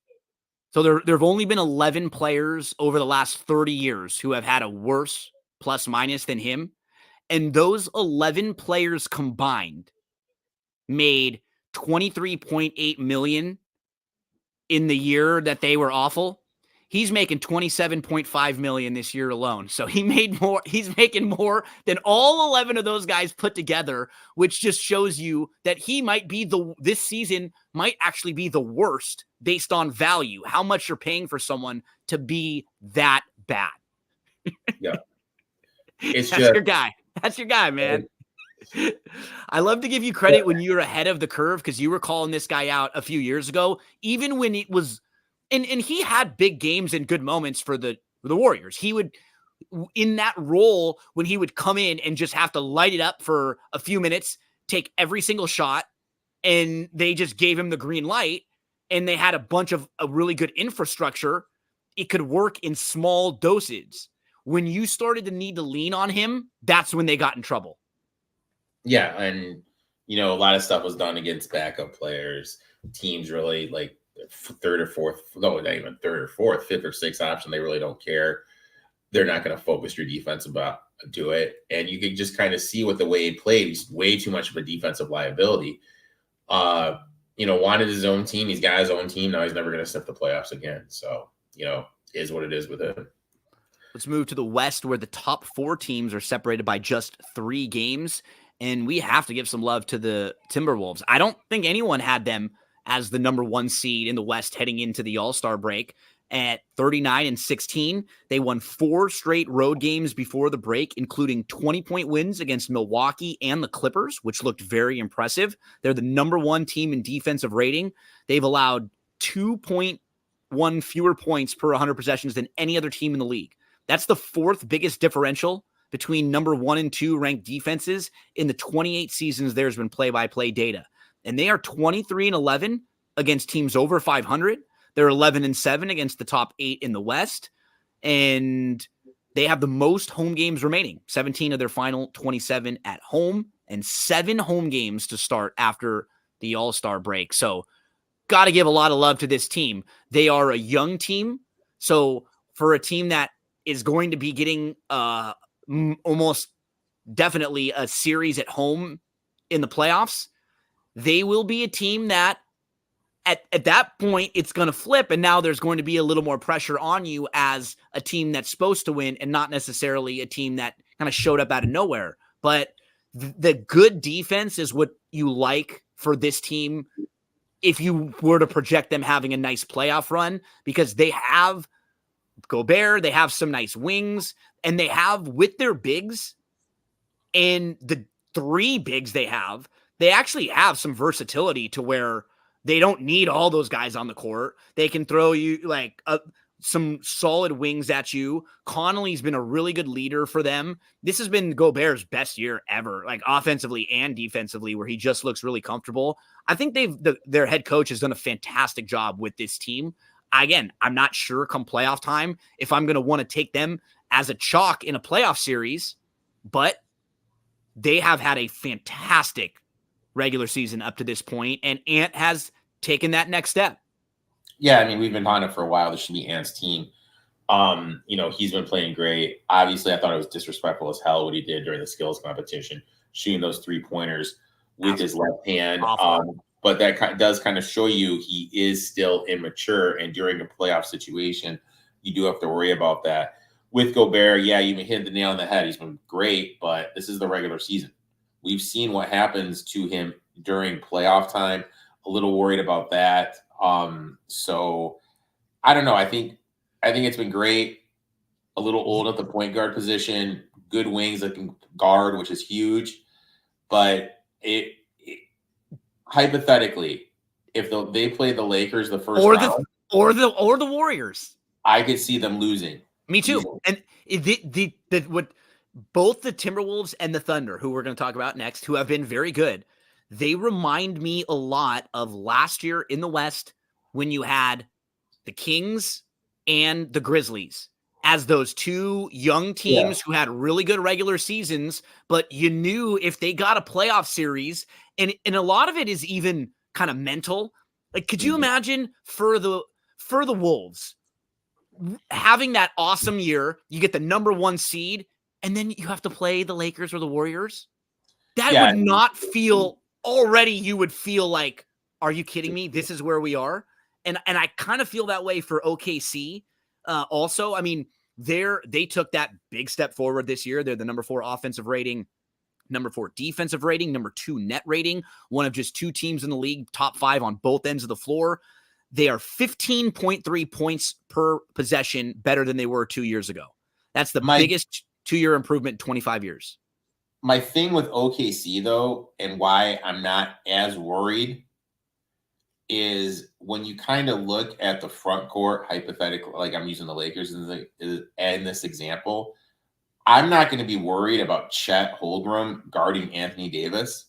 So there have only been 11 players over the last 30 years who have had a worse plus-minus than him. And those 11 players combined made $23.8 million in the year that they were awful. He's making $27.5 million this year alone. So he's making more than all 11 of those guys put together, which just shows you that he might be this season might actually be the worst based on value, how much you're paying for someone to be that bad. Yeah. That's your guy. That's your guy, man. I love to give you credit when you're ahead of the curve because you were calling this guy out a few years ago, even when it was, and he had big games and good moments for the Warriors. He would, in that role, when he would come in and just have to light it up for a few minutes, take every single shot, and they just gave him the green light, and they had a bunch of a really good infrastructure. It could work in small doses. When you started to need to lean on him, that's when they got in trouble. Yeah, and a lot of stuff was done against backup players. Teams really like third or fourth, no, not even third or fourth, fifth or sixth option. They really don't care. They're not going to focus your defense do it. And you can just kind of see what the way he played. He's way too much of a defensive liability. Wanted his own team. He's got his own team. Now he's never going to sniff the playoffs again. So, is what it is with him. Let's move to the West, where the top 4 teams are separated by just 3 games. And we have to give some love to the Timberwolves. I don't think anyone had them as the number 1 seed in the West heading into the All-Star break. At 39-16, they won 4 straight road games before the break, including 20-point wins against Milwaukee and the Clippers, which looked very impressive. They're the number 1 team in defensive rating. They've allowed won fewer points per 100 possessions than any other team in the league. That's the fourth biggest differential between number 1 and 2 ranked defenses in the 28 seasons there's been play-by-play data. And they are 23-11 against teams over 500. They're 11-7 against the top 8 in the West. And they have the most home games remaining, 17 of their final 27 at home, and 7 home games to start after the All-Star break. So got to give a lot of love to this team. They are a young team. So for a team that is going to be getting almost definitely a series at home in the playoffs, they will be a team that at that point it's going to flip, and now there's going to be a little more pressure on you as a team that's supposed to win and not necessarily a team that kind of showed up out of nowhere. But the good defense is what you like for this team if you were to project them having a nice playoff run, because they have Gobert, they have some nice wings, and they have, with their bigs and the 3 bigs they actually have some versatility to where they don't need all those guys on the court. They can throw you like some solid wings at you. Connolly's been a really good leader for them. This has been Gobert's best year ever, like offensively and defensively, where he just looks really comfortable. I think their head coach has done a fantastic job with this team. Again, I'm not sure come playoff time if I'm going to want to take them as a chalk in a playoff series, but they have had a fantastic regular season up to this point, and Ant has taken that next step. Yeah, I mean, we've been on it for a while. This should be Ant's team. He's been playing great. Obviously, I thought it was disrespectful as hell what he did during the skills competition, shooting those 3-pointers with his left hand. But that does kind of show you he is still immature, and during a playoff situation, you do have to worry about that. With Gobert, yeah, you hit the nail on the head. He's been great, but this is the regular season. We've seen what happens to him during playoff time. A little worried about that. So I don't know. I think it's been great. A little old at the point guard position. Good wings that can guard, which is huge. But hypothetically, if they play the Lakers the first round, or the Warriors, I could see them losing. Me too. And what both the Timberwolves and the Thunder, who we're going to talk about next, who have been very good, they remind me a lot of last year in the West when you had the Kings and the Grizzlies as those 2 young teams who had really good regular seasons, but you knew if they got a playoff series, and a lot of it is even kind of mental. Like, could you imagine for the Wolves having that awesome year, you get the number 1 seed, and then you have to play the Lakers or the Warriors? That would not feel already. You would feel like, are you kidding me? This is where we are. And I kind of feel that way for OKC. Also, I mean, they took that big step forward this year. They're the number 4 offensive rating, number 4 defensive rating, number 2 net rating, one of just 2 teams in the league, top 5 on both ends of the floor. They are 15.3 points per possession better than they were 2 years ago. That's the biggest 2-year improvement in 25 years. My thing with OKC, though, and why I'm not as worried, is when you kind of look at the front court, hypothetically, like I'm using the Lakers in this example, I'm not going to be worried about Chet Holmgren guarding Anthony Davis,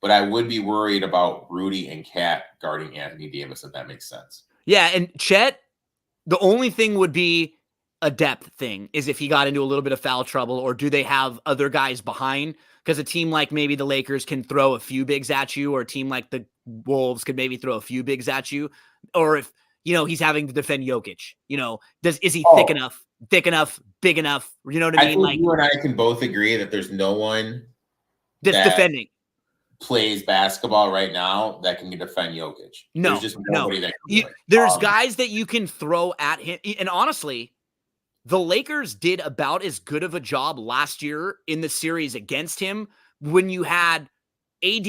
but I would be worried about Rudy and Cat guarding Anthony Davis, if that makes sense. Yeah, and Chet, the only thing would be a depth thing, is if he got into a little bit of foul trouble, or do they have other guys behind? Because a team like maybe the Lakers can throw a few bigs at you, or a team like the Wolves could maybe throw a few bigs at you. Or if, he's having to defend Jokic, is he thick enough, big enough? You know what I mean? Think you and I can both agree that there's no one that's defending. Plays basketball right now that can defend Jokic. No, there's just nobody that can do it. There's guys that you can throw at him. And honestly, the Lakers did about as good of a job last year in the series against him when you had AD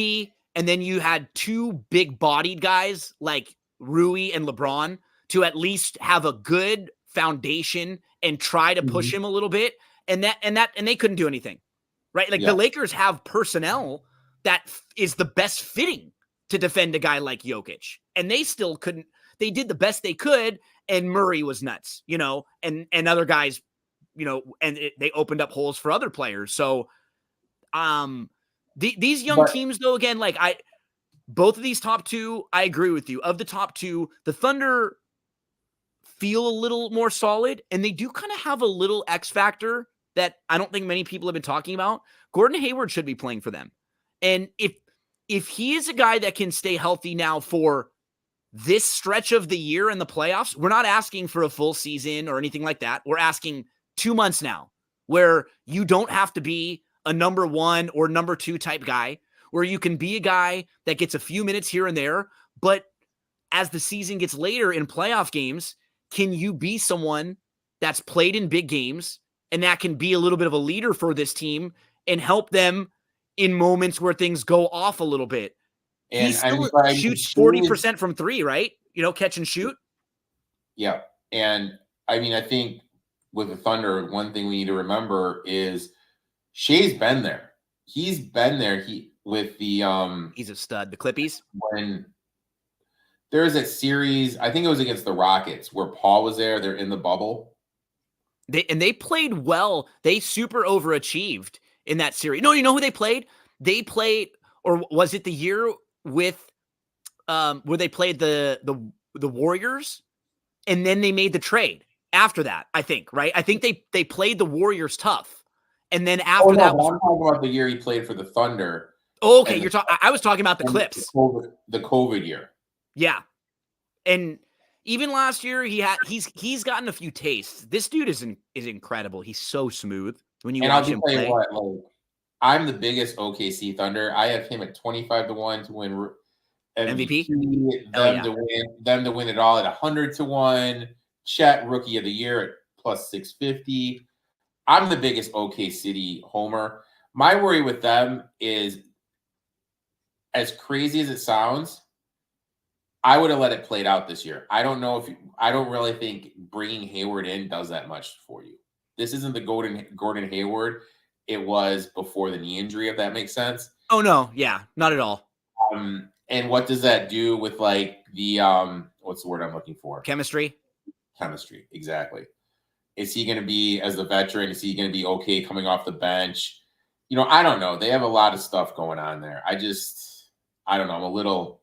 and then you had 2 big-bodied guys like Rui and LeBron to at least have a good foundation and try to push him a little bit. And they couldn't do anything, right? Like the Lakers have personnel that is the best fitting to defend a guy like Jokic, and they still couldn't. They did the best they could, and Murray was nuts, and other guys, and they opened up holes for other players. So, these young teams, though, again, like both of these top two, I agree with you. Of the top two, the Thunder feel a little more solid, and they do kind of have a little X factor that I don't think many people have been talking about. Gordon Hayward should be playing for them. And if he is a guy that can stay healthy now for this stretch of the year in the playoffs, we're not asking for a full season or anything like that. We're asking 2 months now where you don't have to be a number 1 or number 2 type guy, where you can be a guy that gets a few minutes here and there. But as the season gets later in playoff games, can you be someone that's played in big games and that can be a little bit of a leader for this team and help them in moments where things go off a little bit? And he still shoots 40% from 3, right? Catch and shoot. Yeah. And I mean, I think with the Thunder, one thing we need to remember is Shea's been there. He's been there. He's a stud. The Clippies. When there's a series, I think it was against the Rockets, where Paul was there. They're in the bubble. They played well. They super overachieved in that series. No, you know who they played? They played, or was it the year with where they played the Warriors, and then they made the trade after that, I think, right? I think they played the Warriors tough. And then after that, I'm talking about the year he played for the Thunder. Oh, okay, you're talking. I was talking about the Clips. The COVID year. Yeah, and even last year, he's gotten a few tastes. This dude is incredible. He's so smooth when you watch him play. I'm the biggest OKC Thunder. I have him at 25-1 to win MVP. Them to win it all at 100-1. Chet Rookie of the Year at plus 650. I'm the biggest OK City homer. My worry with them is, as crazy as it sounds, I would have let it played out this year. I don't really think bringing Hayward in does that much for you. This isn't the Gordon Hayward it was before the knee injury, if that makes sense. Oh no, yeah, not at all. And what does that do with like the what's the word I'm looking for? Chemistry, exactly. Is he going to be, as the veteran, is he going to be okay coming off the bench? I don't know. They have a lot of stuff going on there. I don't know. I'm a little.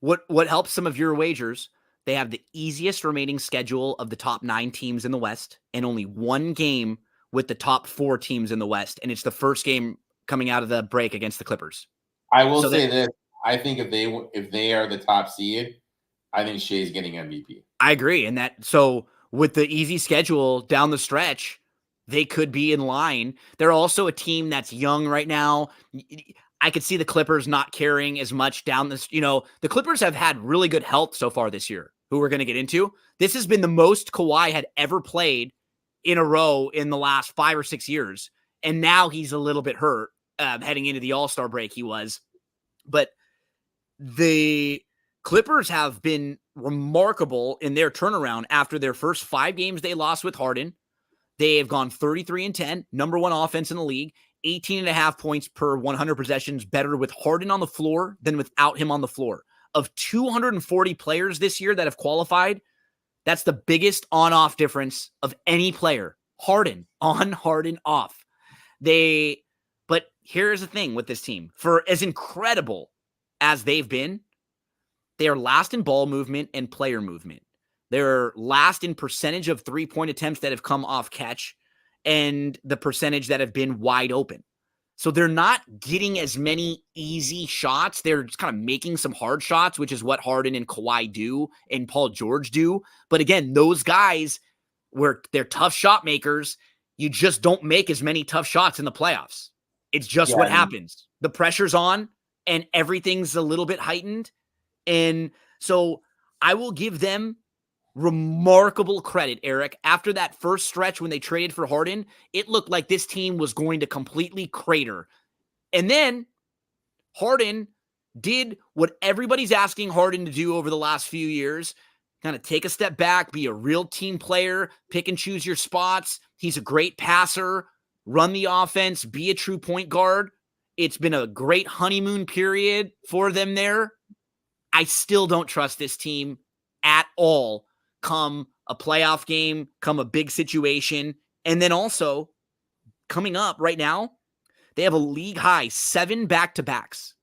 What helps some of your wagers? They have the easiest remaining schedule of the top 9 teams in the West, and only one game with the top 4 teams in the West, and it's the first game coming out of the break against the Clippers. I will say this: I think if they are the top seed, I think Shea's getting MVP. I agree, and so with the easy schedule down the stretch, they could be in line. They're also a team that's young right now. I could see the Clippers not carrying as much down this. The Clippers have had really good health so far this year, who we're going to get into. This has been the most Kawhi had ever played in a row in the last 5 or 6 years. And now he's a little bit hurt heading into the All-Star break he was. But the Clippers have been remarkable in their turnaround after their first 5 games they lost with Harden. They have gone 33-10, number 1 offense in the league, 18.5 points per 100 possessions, better with Harden on the floor than without him on the floor. Of 240 players this year that have qualified, that's the biggest on-off difference of any player. Harden on, Harden off. But here's the thing with this team. For as incredible as they've been, they are last in ball movement and player movement. They're last in percentage of 3-point attempts that have come off catch and the percentage that have been wide open. So they're not getting as many easy shots. They're just kind of making some hard shots, which is what Harden and Kawhi do and Paul George do. But again, those guys, where they're tough shot makers, you just don't make as many tough shots in the playoffs. It's just what happens. The pressure's on and everything's a little bit heightened. And so I will give them remarkable credit, Eric. After that first stretch when they traded for Harden, it looked like this team was going to completely crater. And then Harden did what everybody's asking Harden to do over the last few years, kind of take a step back, be a real team player, pick and choose your spots. He's a great passer, run the offense, be a true point guard. It's been a great honeymoon period for them there. I still don't trust this team at all come a playoff game, come a big situation. And then also coming up right now, they have a league high 7 back-to-backs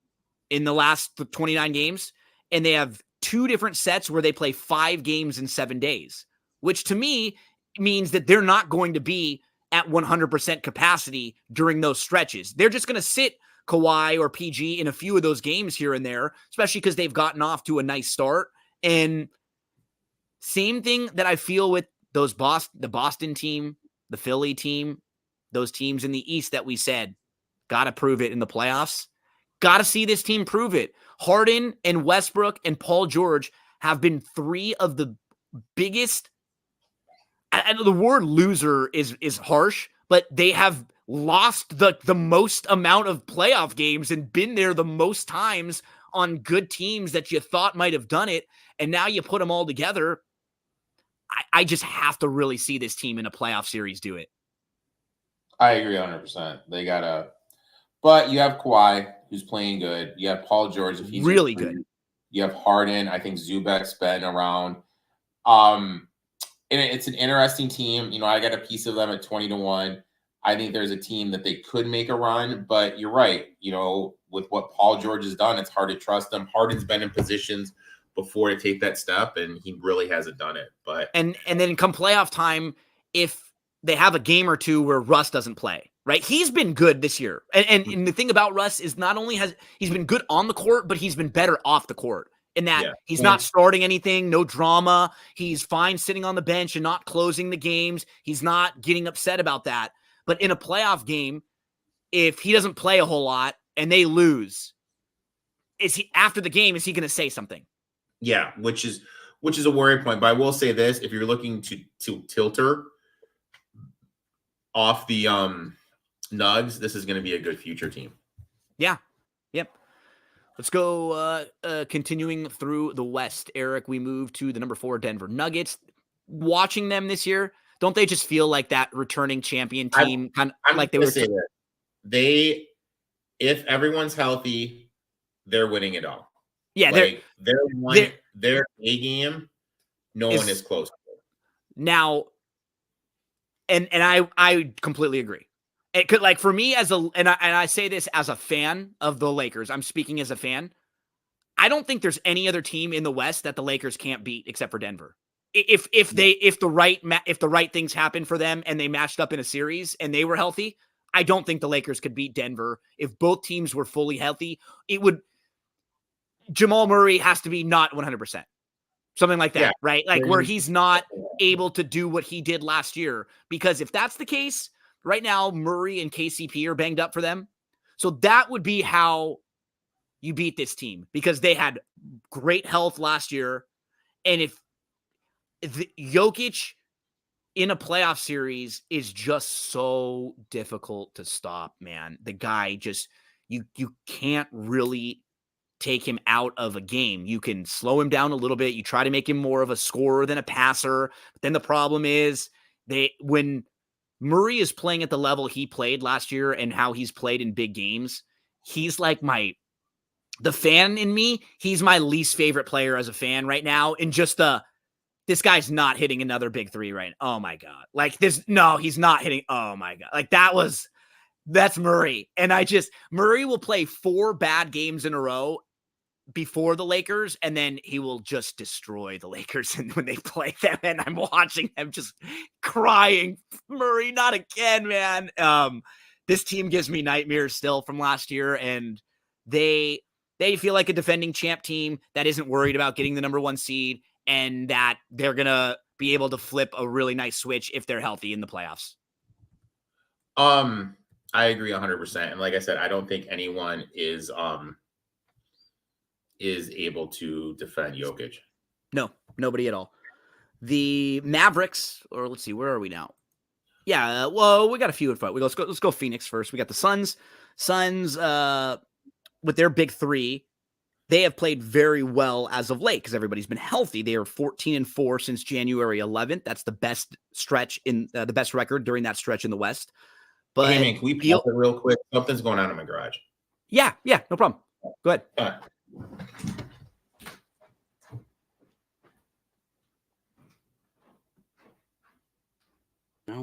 in the last 29 games. And they have 2 different sets where they play 5 games in 7 days, which to me means that they're not going to be at 100% capacity during those stretches. They're just going to sit Kawhi or PG in a few of those games here and there, especially because they've gotten off to a nice start. And same thing that I feel with those the Boston team, the Philly team, those teams in the East that we said, got to prove it in the playoffs. Got to see this team prove it. Harden and Westbrook and Paul George have been 3 of the biggest. And the word loser is harsh, but they have lost the most amount of playoff games and been there the most times on good teams that you thought might have done it. And now you put them all together. I just have to really see this team in a playoff series do it. I agree 100%. They got to, but you have Kawhi, who's playing good. You have Paul George, if he's really good. You have Harden. I think Zubac's been around. And it's an interesting team. You know, I got a piece of them at 20-1. I think there's a team that they could make a run, but you're right. You know, with what Paul George has done, it's hard to trust them. Harden's been in positions before to take that step, and he really hasn't done it. But and then come playoff time, if they have a game or two where Russ doesn't play, right? He's been good this year. And the thing about Russ is not only has he's been good on the court, but he's been better off the court. In that he's not starting anything, no drama. He's fine sitting on the bench and not closing the games. He's not getting upset about that. But in a playoff game, if he doesn't play a whole lot and they lose, is he after the game, is he going to say something? Yeah, which is a worry point. But I will say this, if you're looking to tilt her off the Nugs, this is going to be a good future team. Yeah. Yep. Let's go continuing through the West. Eric, we move to the number 4 Denver Nuggets. Watching them this year, don't they just feel like that returning champion team? I'm like they were. Say that. They, if everyone's healthy, they're winning it all. Yeah, like their A game, no one is close to it. Now, and I completely agree. It could, like, for me and I say this as a fan of the Lakers. I'm speaking as a fan. I don't think there's any other team in the West that the Lakers can't beat except for Denver. If the right things happen for them and they matched up in a series and they were healthy, I don't think the Lakers could beat Denver. If both teams were fully healthy, Jamal Murray has to be not 100%. Something like that, right? Like where he's not able to do what he did last year. Because if that's the case, right now, Murray and KCP are banged up for them. So that would be how you beat this team, because they had great health last year. And if Jokic in a playoff series is just so difficult to stop, man. The guy just, you can't really take him out of a game. You can slow him down a little bit. You try to make him more of a scorer than a passer. But then the problem is when Murray is playing at the level he played last year and how he's played in big games, he's like the fan in me. He's my least favorite player as a fan right now. And just this guy's not hitting another big three right now. Oh my God. Like he's not hitting. Oh my God. Like that's Murray. And Murray will play 4 bad games in a row before the Lakers, and then he will just destroy the Lakers and when they play them, and I'm watching them just crying, Murray, not again, man. This team gives me nightmares still from last year, and they feel like a defending champ team that isn't worried about getting the number 1 seed, and that they're going to be able to flip a really nice switch if they're healthy in the playoffs. I agree 100%. And like I said, I don't think anyone is able to defend Jokic. No, nobody at all. The Mavericks, or let's see, where are we now? Yeah, well, we got a few in front. Let's go Phoenix first. We got the Suns. Suns, with their big 3, they have played very well as of late because everybody's been healthy. They are 14-4 since January 11th. That's the best stretch in the best record during that stretch in the West. But hey, man, can we pause it real quick? Something's going on in my garage. Yeah, no problem. Go ahead. All right.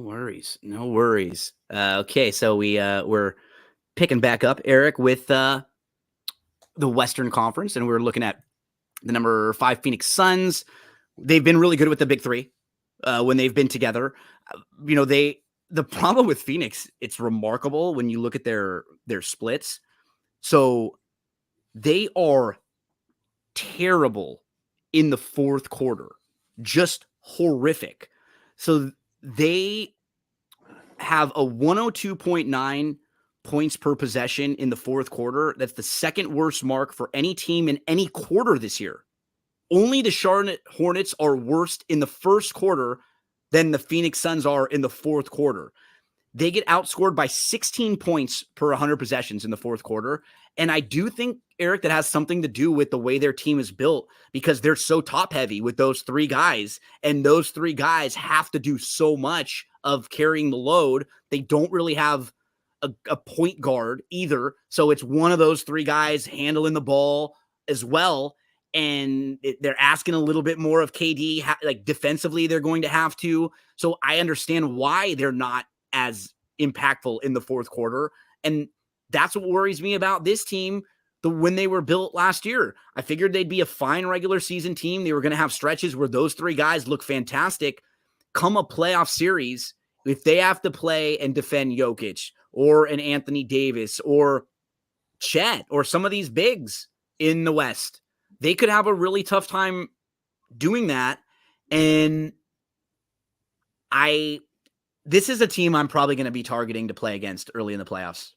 worries. No worries. Okay, so we're picking back up, Eric, with the Western Conference, and we're looking at the number 5 Phoenix Suns. They've been really good with the big three when they've been together. The problem with Phoenix, it's remarkable when you look at their splits. So they are terrible in the fourth quarter, just horrific. So they have a 102.9 points per possession in the fourth quarter. That's the second worst mark for any team in any quarter this year. Only the Charlotte Hornets are worse in the first quarter than the Phoenix Suns are in the fourth quarter. They get outscored by 16 points per 100 possessions in the fourth quarter. And I do think, Eric, that has something to do with the way their team is built, because they're so top heavy with those three guys. And those three guys have to do so much of carrying the load. They don't really have a point guard either. So it's one of those three guys handling the ball as well. And they're asking a little bit more of KD, like defensively, they're going to have to. So I understand why they're not as impactful in the fourth quarter. And that's what worries me about this team. When they were built last year, I figured they'd be a fine regular season team. They were going to have stretches where those three guys look fantastic. Come a playoff series, if they have to play and defend Jokic or an Anthony Davis or Chet or some of these bigs in the West, they could have a really tough time doing that. And this is a team I'm probably going to be targeting to play against early in the playoffs.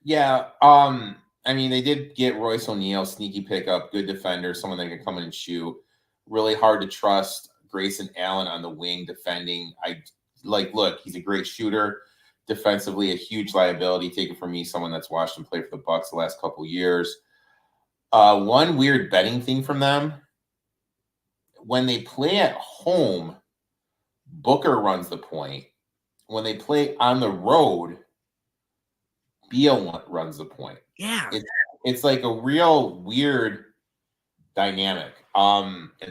Yeah. I mean, they did get Royce O'Neal, sneaky pickup, good defender, someone that can come in and shoot. Really hard to trust Grayson Allen on the wing defending. Look, he's a great shooter. Defensively, a huge liability. Take it from me, someone that's watched him play for the Bucks the last couple of years. One weird betting thing from them, when they play at home, Booker runs the point. When they play on the road, Beal runs the point. Yeah. It's like a real weird dynamic.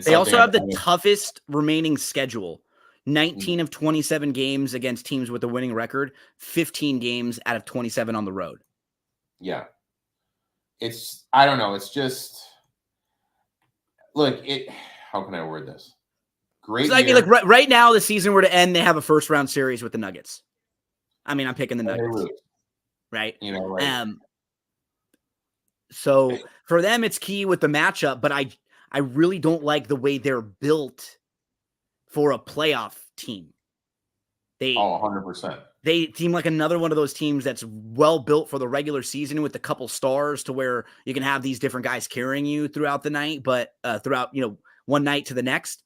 They also have the toughest remaining schedule. 19 of 27 games against teams with a winning record, 15 games out of 27 on the road. Yeah. I don't know. It's just, look, how can I word this? Great. So, I mean, like right now, the season were to end, they have a first round series with the Nuggets. I mean, I'm picking the Nuggets, right? You know, right. So for them, it's key with the matchup, but I really don't like the way they're built for a playoff team. 100%. They seem like another one of those teams that's well built for the regular season with a couple stars to where you can have these different guys carrying you throughout the night, but throughout, one night to the next.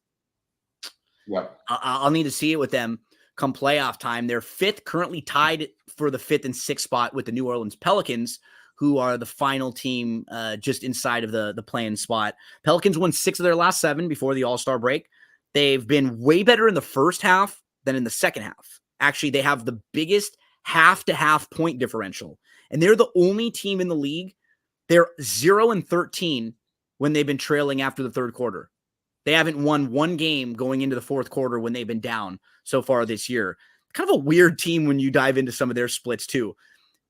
Yep. I'll need to see it with them come playoff time. They're fifth, currently tied for the 5th and 6th spot with the New Orleans Pelicans, who are the final team just inside of the play-in spot. Pelicans won 6 of their last 7 before the All-Star break. They've been way better in the first half than in the second half. Actually, they have the biggest half-to-half point differential, and they're the only team in the league. They're 0-13 when they've been trailing after the third quarter. They haven't won one game going into the fourth quarter when they've been down so far this year. Kind of a weird team when you dive into some of their splits too.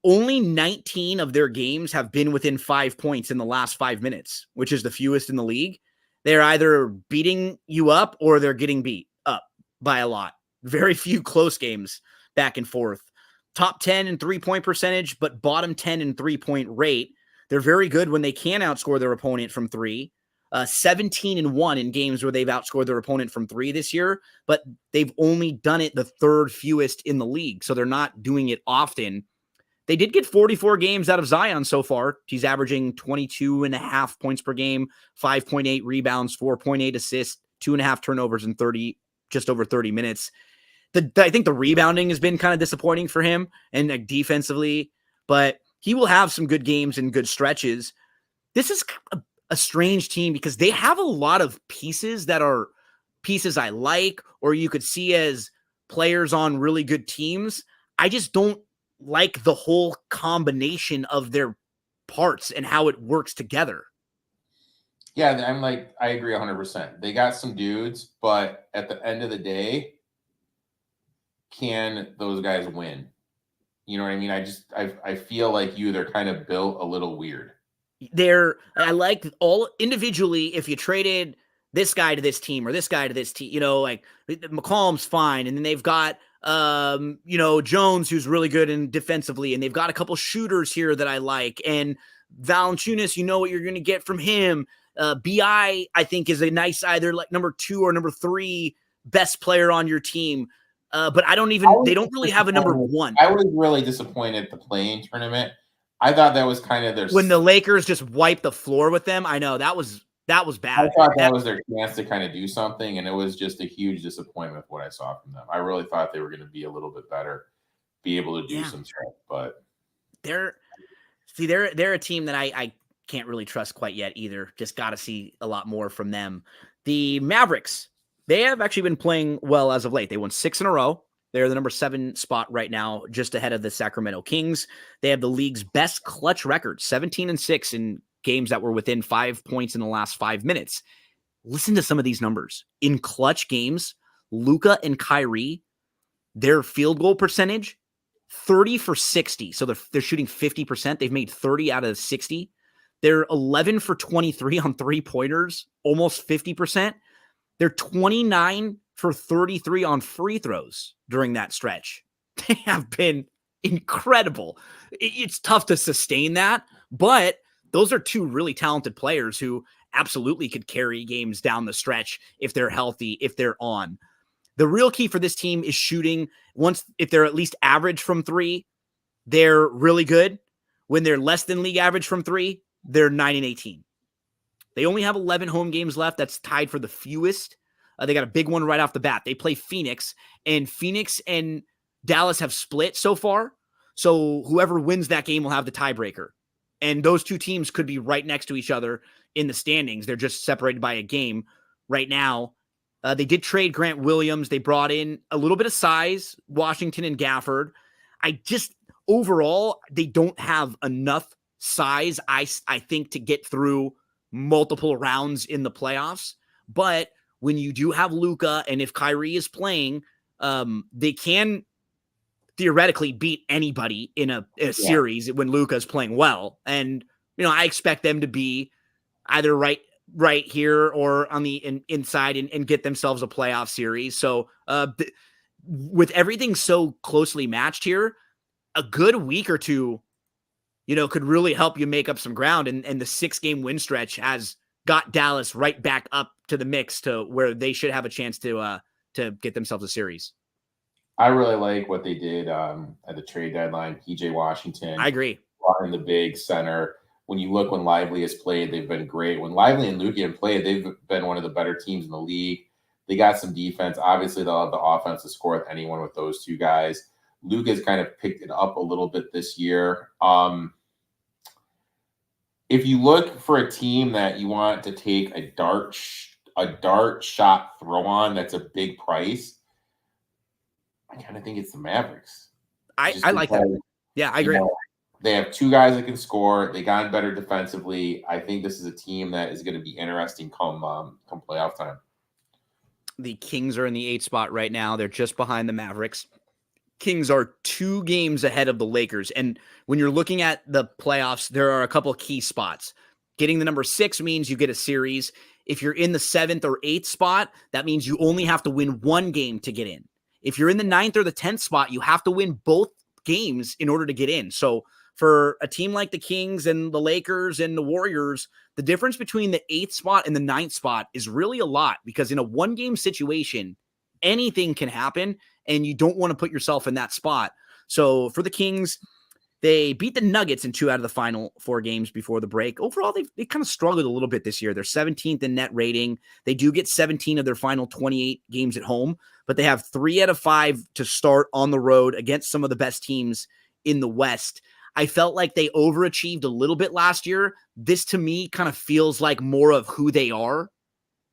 Only 19 of their games have been within 5 points in the last 5 minutes, which is the fewest in the league. They're either beating you up or they're getting beat up by a lot. Very few close games back and forth. Top 10 in 3-point percentage, but bottom 10 in 3-point rate. They're very good when they can outscore their opponent from 3. 17-1 in games where they've outscored their opponent from 3 this year, but they've only done it the third fewest in the league, so they're not doing it often. They did get 44 games out of Zion so far. He's averaging 22.5 points per game, 5.8 rebounds, 4.8 assists, 2.5 turnovers in just over 30 minutes. I think the rebounding has been kind of disappointing for him and defensively, but he will have some good games and good stretches. This is a strange team because they have a lot of pieces that are pieces I like, or you could see as players on really good teams. I just don't like the whole combination of their parts and how it works together. Yeah, I agree 100%. They got some dudes, but at the end of the day, can those guys win? You know what I mean? I feel like they're kind of built a little weird. I like all individually, if you traded this guy to this team or this guy to this team, like McCollum's fine. And then they've got, Jones, who's really good in defensively. And they've got a couple shooters here that I like. And Valanciunas, you know what you're going to get from him. BI, I think, is a nice either like number 2 or number 3 best player on your team. But they don't really have a number 1. I was really disappointed at the play-in tournament. I thought that was kind of their when the Lakers just wiped the floor with them. I know that was bad. I thought that was their chance to kind of do something, and it was just a huge disappointment what I saw from them. I really thought they were going to be a little bit better, be able to do some stuff, but they're a team that I can't really trust quite yet either. Just got to see a lot more from them. The Mavericks, they have actually been playing well as of late. They won 6 in a row. They're the number 7 spot right now, just ahead of the Sacramento Kings. They have the league's best clutch record, 17-6 in games that were within 5 points in the last 5 minutes. Listen to some of these numbers. In clutch games, Luka and Kyrie, their field goal percentage, 30 for 60. So they're shooting 50%. They've made 30 out of 60. They're 11 for 23 on three-pointers, almost 50%. They're 29 for 33 on free throws during that stretch. They have been incredible. It's tough to sustain that, but those are 2 really talented players who absolutely could carry games down the stretch if they're healthy, if they're on. The real key for this team is shooting. If they're at least average from 3, they're really good. When they're less than league average from 3, they're 9-18. They only have 11 home games left. That's tied for the fewest. They got a big one right off the bat. They play Phoenix, and Phoenix and Dallas have split so far. So whoever wins that game will have the tiebreaker. And those 2 teams could be right next to each other in the standings. They're just separated by a game right now. They did trade Grant Williams. They brought in a little bit of size, Washington and Gafford. Overall, they don't have enough size, I think, to get through multiple rounds in the playoffs. But when you do have Luka, and if Kyrie is playing, they can theoretically beat anybody in a series when Luka is playing well. And, I expect them to be either right here or on the inside and get themselves a playoff series. So with everything so closely matched here, a good week or 2, could really help you make up some ground. And the 6-game win stretch has got Dallas right back up to the mix to where they should have a chance to get themselves a series. I really like what they did at the trade deadline. PJ Washington. I agree. Brought in the big center. When you look when Lively has played, they've been great. When Lively and Luka have played, they've been one of the better teams in the league. They got some defense. Obviously, they'll have the offense to score with anyone with those 2 guys. Luka's kind of picked it up a little bit this year. If you look for a team that you want to take a dart shot throw on, that's a big price. I kind of think it's the Mavericks. I like that. Yeah, I agree. They have 2 guys that can score. They got better defensively. I think this is a team that is going to be interesting come playoff time. The Kings are in the 8th spot right now. They're just behind the Mavericks. Kings are 2 games ahead of the Lakers. And when you're looking at the playoffs, there are a couple key spots. Getting the number 6 means you get a series. If you're in the 7th or 8th spot, that means you only have to win 1 game to get in. If you're in the 9th or the 10th spot, you have to win both games in order to get in. So for a team like the Kings and the Lakers and the Warriors, the difference between the 8th spot and the 9th spot is really a lot, because in a 1-game situation, anything can happen, and you don't want to put yourself in that spot. So for the Kings, they beat the Nuggets in 2 out of the final 4 games before the break. Overall, they kind of struggled a little bit this year. They're 17th in net rating. They do get 17 of their final 28 games at home, but they have 3 out of 5 to start on the road against some of the best teams in the West. I felt like they overachieved a little bit last year. This, to me, kind of feels like more of who they are,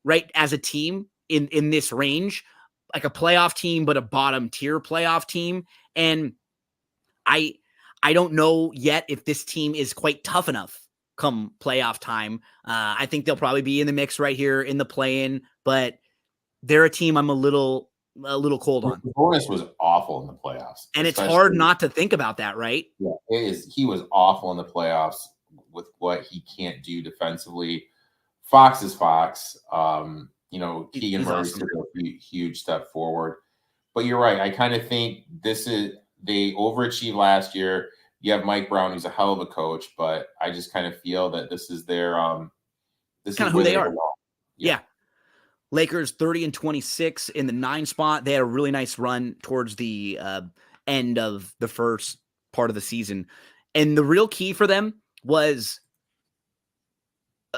right, as a team in this range, like a playoff team, but a bottom-tier playoff team. And I don't know yet if this team is quite tough enough come playoff time. I think they'll probably be in the mix right here in the play-in, but they're a team I'm a little a little cold on. Sabonis was awful in the playoffs. And it's hard not to think about that, right? Yeah, it is. He was awful in the playoffs with what he can't do defensively. Fox is Fox. Keegan Murray took a huge step forward. But you're right. I kind of think they overachieved last year. You have Mike Brown, who's a hell of a coach, but I just kind of feel that this is their this kind is of who where they are. belong. Yeah. Lakers 30-26 in the 9 spot. They had a really nice run towards the end of the first part of the season. And the real key for them was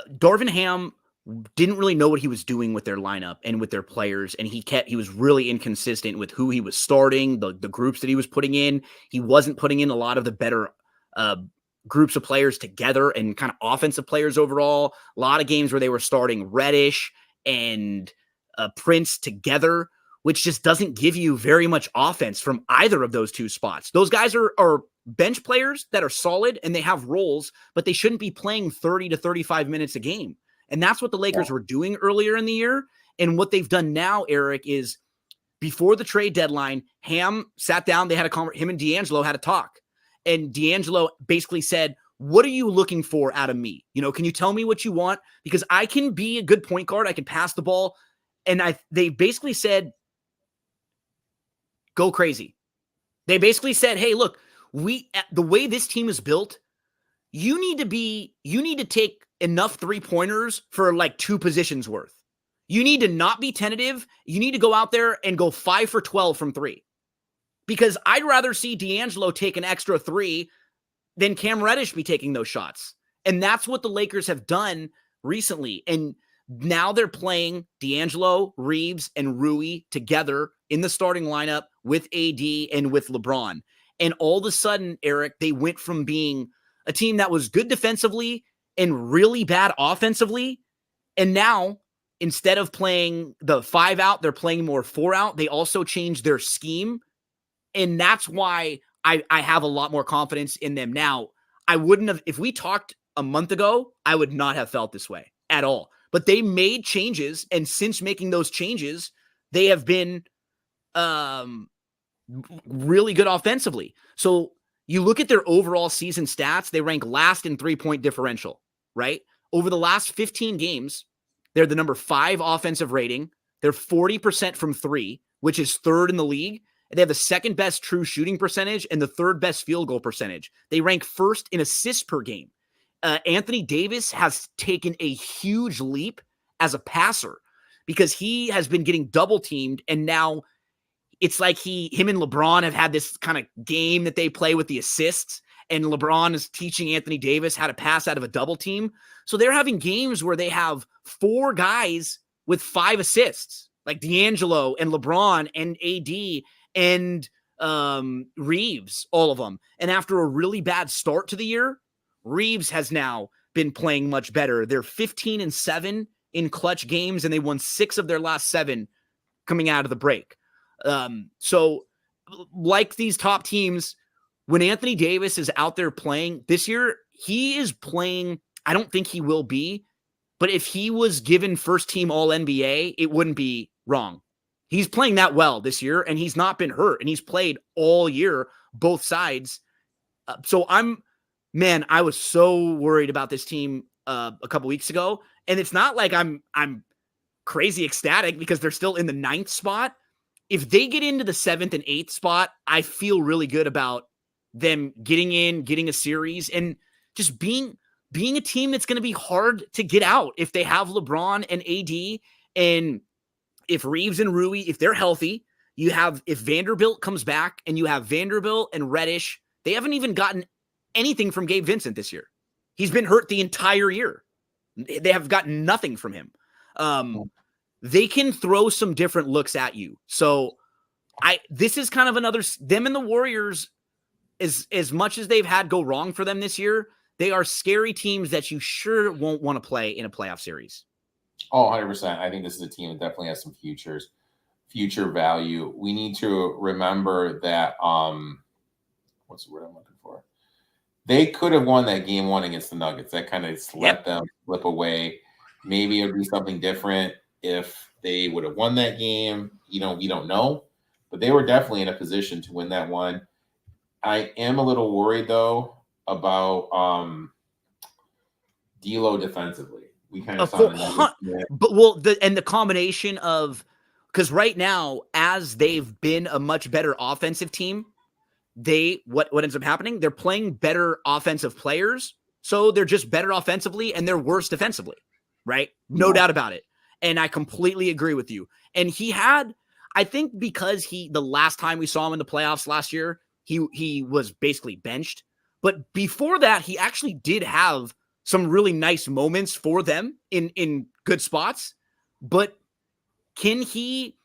Darvin Ham didn't really know what he was doing with their lineup and with their players. And he was really inconsistent with who he was starting, the groups that he was putting in. He wasn't putting in a lot of the better groups of players together and kind of offensive players overall. A lot of games where they were starting Reddish and Prince together, which just doesn't give you very much offense from either of those two spots. Those guys are bench players that are solid and they have roles, but they shouldn't be playing 30 to 35 minutes a game. And that's what the Lakers were doing earlier in the year. And what they've done now, Erik, is before the trade deadline, Ham sat down, him and D'Angelo had a talk. And D'Angelo basically said, what are you looking for out of me? Can you tell me what you want? Because I can be a good point guard. I can pass the ball. And they basically said, go crazy. They basically said, hey, look, the way this team is built, you need to take enough 3-pointers for like 2 positions worth. You need to not be tentative. You need to go out there and go 5 for 12 from 3. Because I'd rather see D'Angelo take an extra 3 than Cam Reddish be taking those shots. And that's what the Lakers have done recently. And now they're playing D'Angelo, Reeves, and Rui together in the starting lineup with AD and with LeBron. And all of a sudden, Erik, they went from being a team that was good defensively and really bad offensively. And now, instead of playing the 5 out, they're playing more 4 out. They also changed their scheme. And that's why I have a lot more confidence in them now. I wouldn't have, if we talked a month ago, I would not have felt this way at all. But they made changes, and since making those changes, they have been really good offensively. So you look at their overall season stats, they rank last in 3-point differential, right? Over the last 15 games, they're the number 5 offensive rating. They're 40% from 3, which is 3rd in the league. They have the 2nd best true shooting percentage and the 3rd best field goal percentage. They rank 1st in assists per game. Anthony Davis has taken a huge leap as a passer because he has been getting double teamed, and now it's like him and LeBron have had this kind of game that they play with the assists, and LeBron is teaching Anthony Davis how to pass out of a double team. So they're having games where they have 4 guys with 5 assists, like D'Angelo and LeBron and AD and Reeves, all of them. And after a really bad start to the year, Reeves has now been playing much better. They're 15-7 in clutch games, and they won 6 of their last 7 coming out of the break. So like these top teams, when Anthony Davis is out there playing this year, he is playing. I don't think he will be, but if he was given first team all NBA, it wouldn't be wrong. He's playing that well this year, and he's not been hurt, and he's played all year, both sides. So I was so worried about this team a couple weeks ago, and it's not like I'm crazy ecstatic because they're still in the 9th spot. If they get into the 7th and 8th spot, I feel really good about them getting a series, and just being a team that's going to be hard to get out if they have LeBron and AD, and if Reeves and Rui, if they're healthy. If Vanderbilt comes back, and you have Vanderbilt and Reddish, they haven't even gotten anything from Gabe Vincent this year. He's been hurt the entire year. They have gotten nothing from him. They can throw some different looks at you. So this is kind of another, them and the Warriors, as much as they've had go wrong for them this year, they are scary teams that you sure won't want to play in a playoff series. Oh, 100%. I think this is a team that definitely has some future value. We need to remember that, what's the word I'm looking for? They could have won that game 1 against the Nuggets. That kind of let them slip away. Maybe it would be something different if they would have won that game. We don't know, but they were definitely in a position to win that one. I am a little worried though about D'Lo defensively. We kind of Of saw course, the numbers. but the combination of, because right now, as they've been a much better offensive team, what ends up happening? They're playing better offensive players, so they're just better offensively and they're worse defensively, right? No doubt about it. And I completely agree with you. And I think because the last time we saw him in the playoffs last year, he was basically benched. But before that, he actually did have some really nice moments for them in good spots. But can he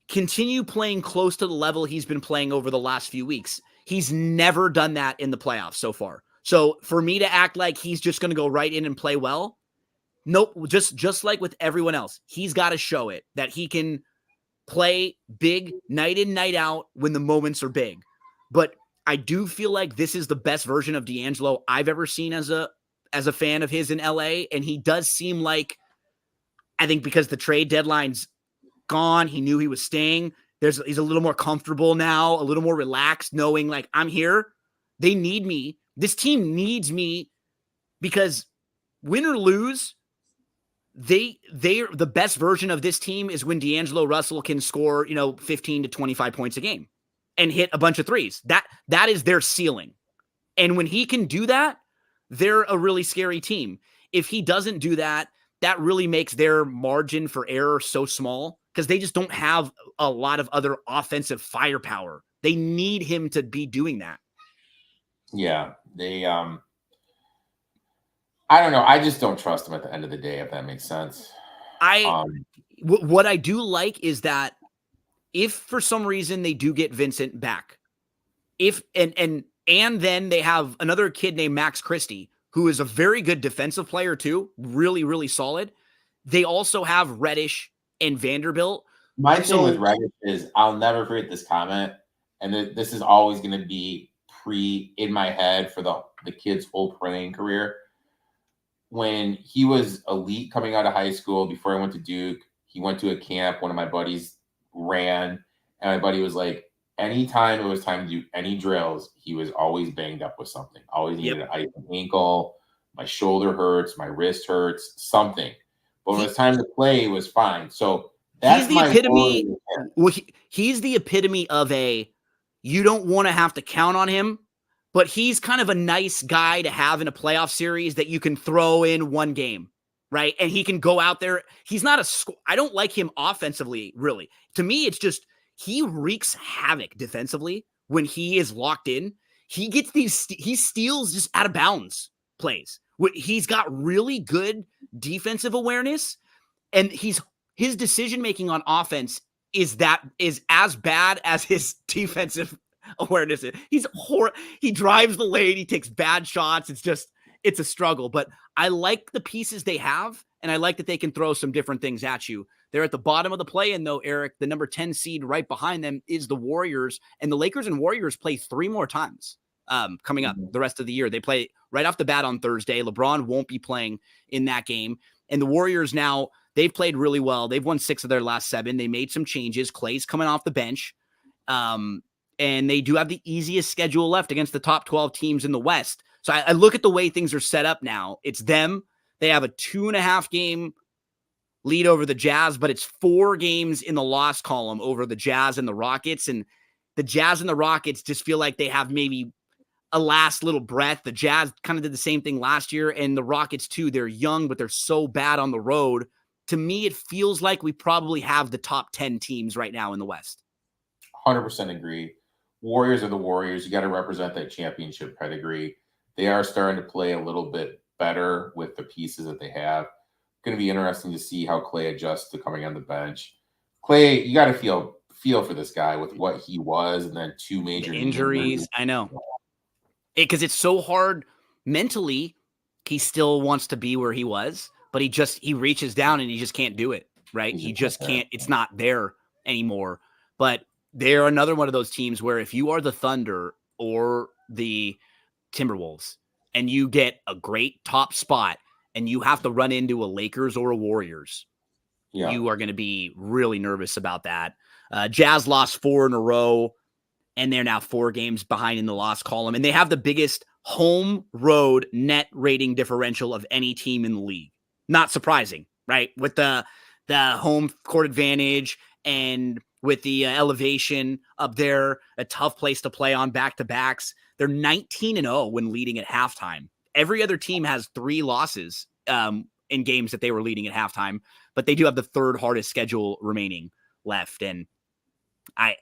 continue playing close to the level he's been playing over the last few weeks? He's never done that in the playoffs so far. So for me to act like he's just going to go right in and play well, nope. Just like with everyone else, he's got to show it that he can play big night in, night out when the moments are big. But I do feel like this is the best version of D'Angelo I've ever seen as a fan of his in LA. And he does seem like, I think because the trade deadline's gone, he knew he was staying. He's a little more comfortable now, a little more relaxed, knowing like I'm here. They need me. This team needs me because win or lose, they're the best version of this team is when D'Angelo Russell can score, 15 to 25 points a game and hit a bunch of threes. That is their ceiling. And when he can do that, they're a really scary team. If he doesn't do that, that really makes their margin for error so small because they just don't have a lot of other offensive firepower. They need him to be doing that. Yeah, they I don't know. I just don't trust him at the end of the day, if that makes sense. What I do like is that if for some reason they do get Vincent back, and then they have another kid named Max Christie, who is a very good defensive player too, really, really solid. They also have Reddish and Vanderbilt. My thing with Reddish is I'll never forget this comment, and this is always going to be in my head for the kid's whole playing career. When he was elite coming out of high school, before I went to Duke, he went to a camp. One of my buddies ran, and my buddy was like, anytime it was time to do any drills, he was always banged up with something. Always needed an ankle, my shoulder hurts, my wrist hurts, something. But when it was time to play, it was fine. So that's he's the epitome. Well, he's the epitome of you don't want to have to count on him, but he's kind of a nice guy to have in a playoff series that you can throw in one game, right? And he can go out there. He's not I don't like him offensively, really. To me, it's just he wreaks havoc defensively when he is locked in. He gets he steals just out of bounds plays. He's got really good defensive awareness, and his decision-making on offense is as bad as his defensive awareness. He drives the lane. He takes bad shots. It's a struggle, but I like the pieces they have. And I like that they can throw some different things at you. They're at the bottom of the play-in, though, Eric. The number 10 seed right behind them is the Warriors. And the Lakers and Warriors play 3 more times coming up the rest of the year. They play right off the bat on Thursday. LeBron won't be playing in that game. And the Warriors now, they've played really well. They've won 6 of their last 7. They made some changes. Clay's coming off the bench. And they do have the easiest schedule left against the top 12 teams in the West. So I look at the way things are set up now. It's them. They have a 2.5 game lead over the Jazz, but it's 4 games in the loss column over the Jazz and the Rockets. And the Jazz and the Rockets just feel like they have maybe a last little breath. The Jazz kind of did the same thing last year, and the Rockets too. They're young, but they're so bad on the road. To me, it feels like we probably have the top 10 teams right now in the West. 100% agree. Warriors are the Warriors. You got to represent that championship pedigree. They are starting to play a little bit better with the pieces that they have. Going to be interesting to see how Clay adjusts to coming on the bench. Clay, you got to feel for this guy with what he was, and then 2 major injuries. I know, because it's so hard mentally. He still wants to be where he was, but he reaches down and he just can't do it. Right? He just can't. It's not there anymore. But they're another one of those teams where if you are the Thunder or the Timberwolves and you get a great top spot and you have to run into a Lakers or a Warriors, you are going to be really nervous about that. Jazz lost 4 in a row, and they're now 4 games behind in the loss column. And they have the biggest home road net rating differential of any team in the league. Not surprising, right? With the home court advantage and with the elevation up there, a tough place to play on back-to-backs. They're 19-0 when leading at halftime. Every other team has 3 losses in games that they were leading at halftime, but they do have the 3rd hardest schedule remaining left. And I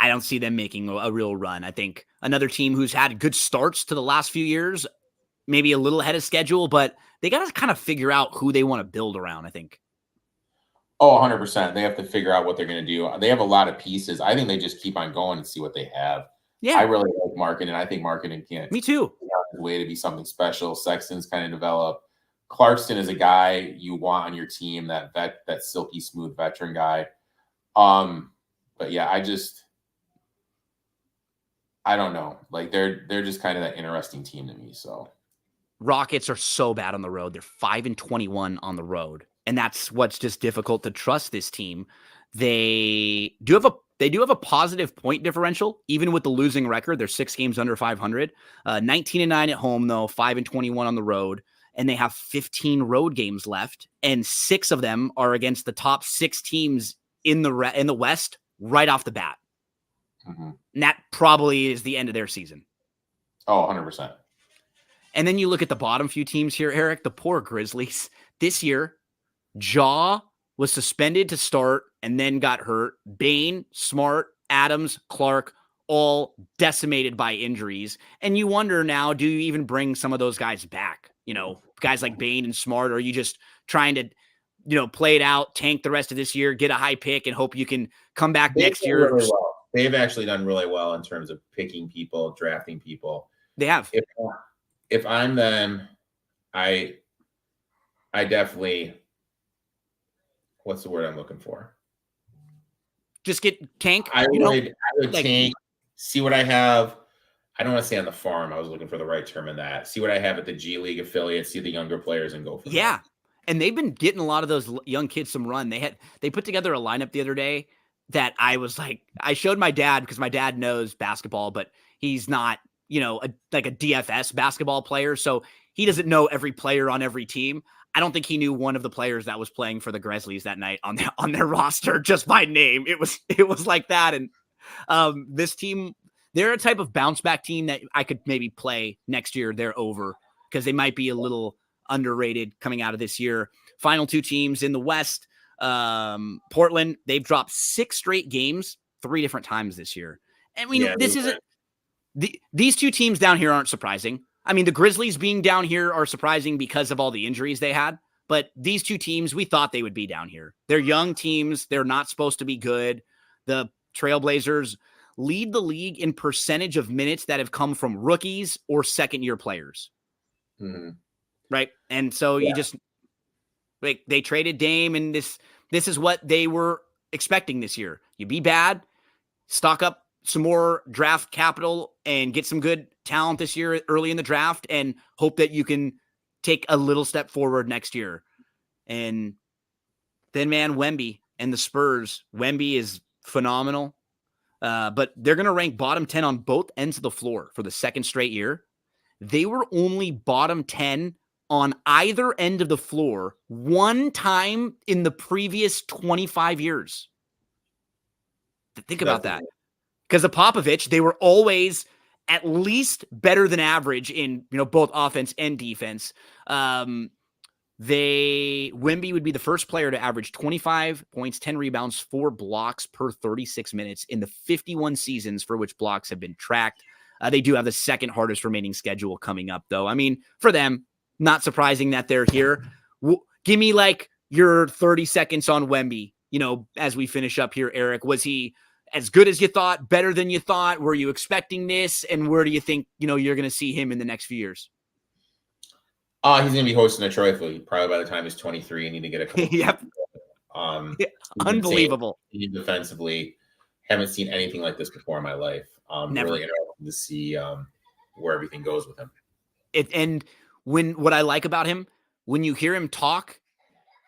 don't see them making a real run. I think another team who's had good starts to the last few years, maybe a little ahead of schedule, but they got to kind of figure out who they want to build around, I think. Oh, 100%. They have to figure out what they're going to do. They have a lot of pieces. I think they just keep on going and see what they have. Yeah. I really like Markkanen. I think Markkanen can't. Me too. Way to be something special. Sexton's kind of developed. Clarkson is a guy you want on your team, that silky smooth veteran guy. But yeah, I don't know. Like they're just kind of that interesting team to me. So Rockets are so bad on the road. They're 5-21 on the road. And that's what's just difficult to trust this team. They do have a positive point differential, even with the losing record. They're 6 games under 500, 19-9 at home though, 5-21 on the road. And they have 15 road games left. And 6 of them are against the top 6 teams in the West right off the bat. Mm-hmm. And that probably is the end of their season. Oh, 100%. And then you look at the bottom few teams here, Eric, the poor Grizzlies. This year, Jaw was suspended to start and then got hurt. Bane, Smart, Adams, Clark, all decimated by injuries. And you wonder now, do you even bring some of those guys back? You know, guys like Bane and Smart, or are you just trying to, play it out, tank the rest of this year, get a high pick, and hope you can come back next year? Really well. They've actually done really well in terms of picking people, drafting people. They have. If I'm them, I definitely, what's the word I'm looking for? Just get tank. I would tank, see what I have. I don't want to say on the farm. I was looking for the right term in that. See what I have at the G League affiliates, see the younger players, and go from there. And they've been getting a lot of those young kids some run. They put together a lineup the other day that I was like, I showed my dad because my dad knows basketball, but he's not, like a DFS basketball player. So he doesn't know every player on every team. I don't think he knew one of the players that was playing for the Grizzlies that night on their roster just by name. It was like that. And this team, they're a type of bounce back team that I could maybe play next year. They're over because they might be a little underrated coming out of this year. Final 2 teams in the West, Portland, they've dropped 6 straight games 3 different times this year. And these 2 teams down here aren't surprising. I mean, the Grizzlies being down here are surprising because of all the injuries they had. But these 2 teams, we thought they would be down here. They're young teams. They're not supposed to be good. The Trailblazers lead the league in percentage of minutes that have come from rookies or second-year players. Mm-hmm. Right? And so you just they traded Dame, and this is what they were expecting this year. You be bad, stock up some more draft capital and get some good talent this year early in the draft and hope that you can take a little step forward next year. And then, man, Wemby and the Spurs. Wemby is phenomenal, but they're going to rank bottom 10 on both ends of the floor for the 2nd straight year. They were only bottom 10 on either end of the floor one time in the previous 25 years. Think about that. Because of Popovich, they were always at least better than average in both offense and defense. Wemby would be the first player to average 25 points, 10 rebounds, 4 blocks per 36 minutes in the 51 seasons for which blocks have been tracked. They do have the 2nd hardest remaining schedule coming up, though. I mean, for them, not surprising that they're here. Give me like your 30 seconds on Wemby, as we finish up here, Eric. Was he as good as you thought, better than you thought? Were you expecting this? And where do you think, you're going to see him in the next few years? He's going to be hosting a trophy probably by the time he's 23 and need to get a couple. Yep. Unbelievable. Defensively, haven't seen anything like this before in my life. Never. Really interested to see where everything goes with him. And what I like about him, when you hear him talk,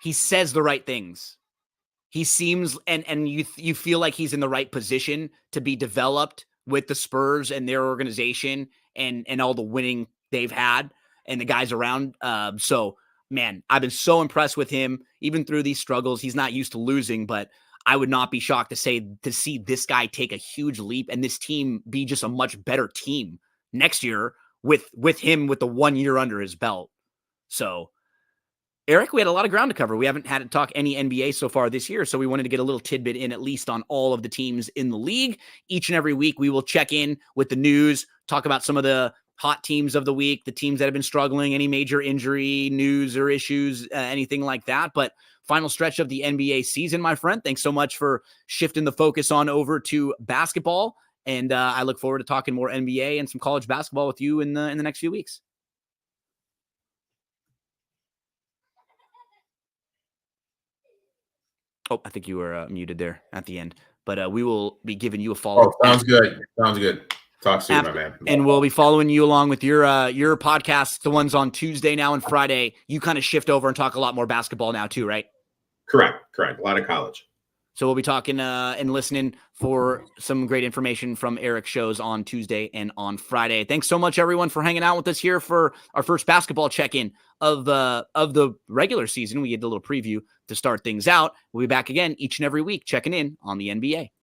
he says the right things. He seems and you feel like he's in the right position to be developed with the Spurs and their organization and all the winning they've had and the guys around. So man, I've been so impressed with him even through these struggles. He's not used to losing, but I would not be shocked to see this guy take a huge leap and this team be just a much better team next year with him with the 1 year under his belt. So Erik, we had a lot of ground to cover. We haven't had to talk any NBA so far this year, so we wanted to get a little tidbit in at least on all of the teams in the league. Each and every week, we will check in with the news, talk about some of the hot teams of the week, the teams that have been struggling, any major injury news or issues, anything like that. But final stretch of the NBA season, my friend. Thanks so much for shifting the focus on over to basketball. And I look forward to talking more NBA and some college basketball with you in the next few weeks. Oh, I think you were muted there at the end, but we will be giving you a follow. Oh, sounds good. Sounds good. Talk soon, my man. And we'll be following you along with your podcast, the ones on Tuesday now and Friday. You kind of shift over and talk a lot more basketball now too, right? Correct. A lot of college. So we'll be talking and listening for some great information from Erik's shows on Tuesday and on Friday. Thanks so much, everyone, for hanging out with us here for our first basketball check-in of the regular season. We did a little preview to start things out. We'll be back again each and every week checking in on the NBA.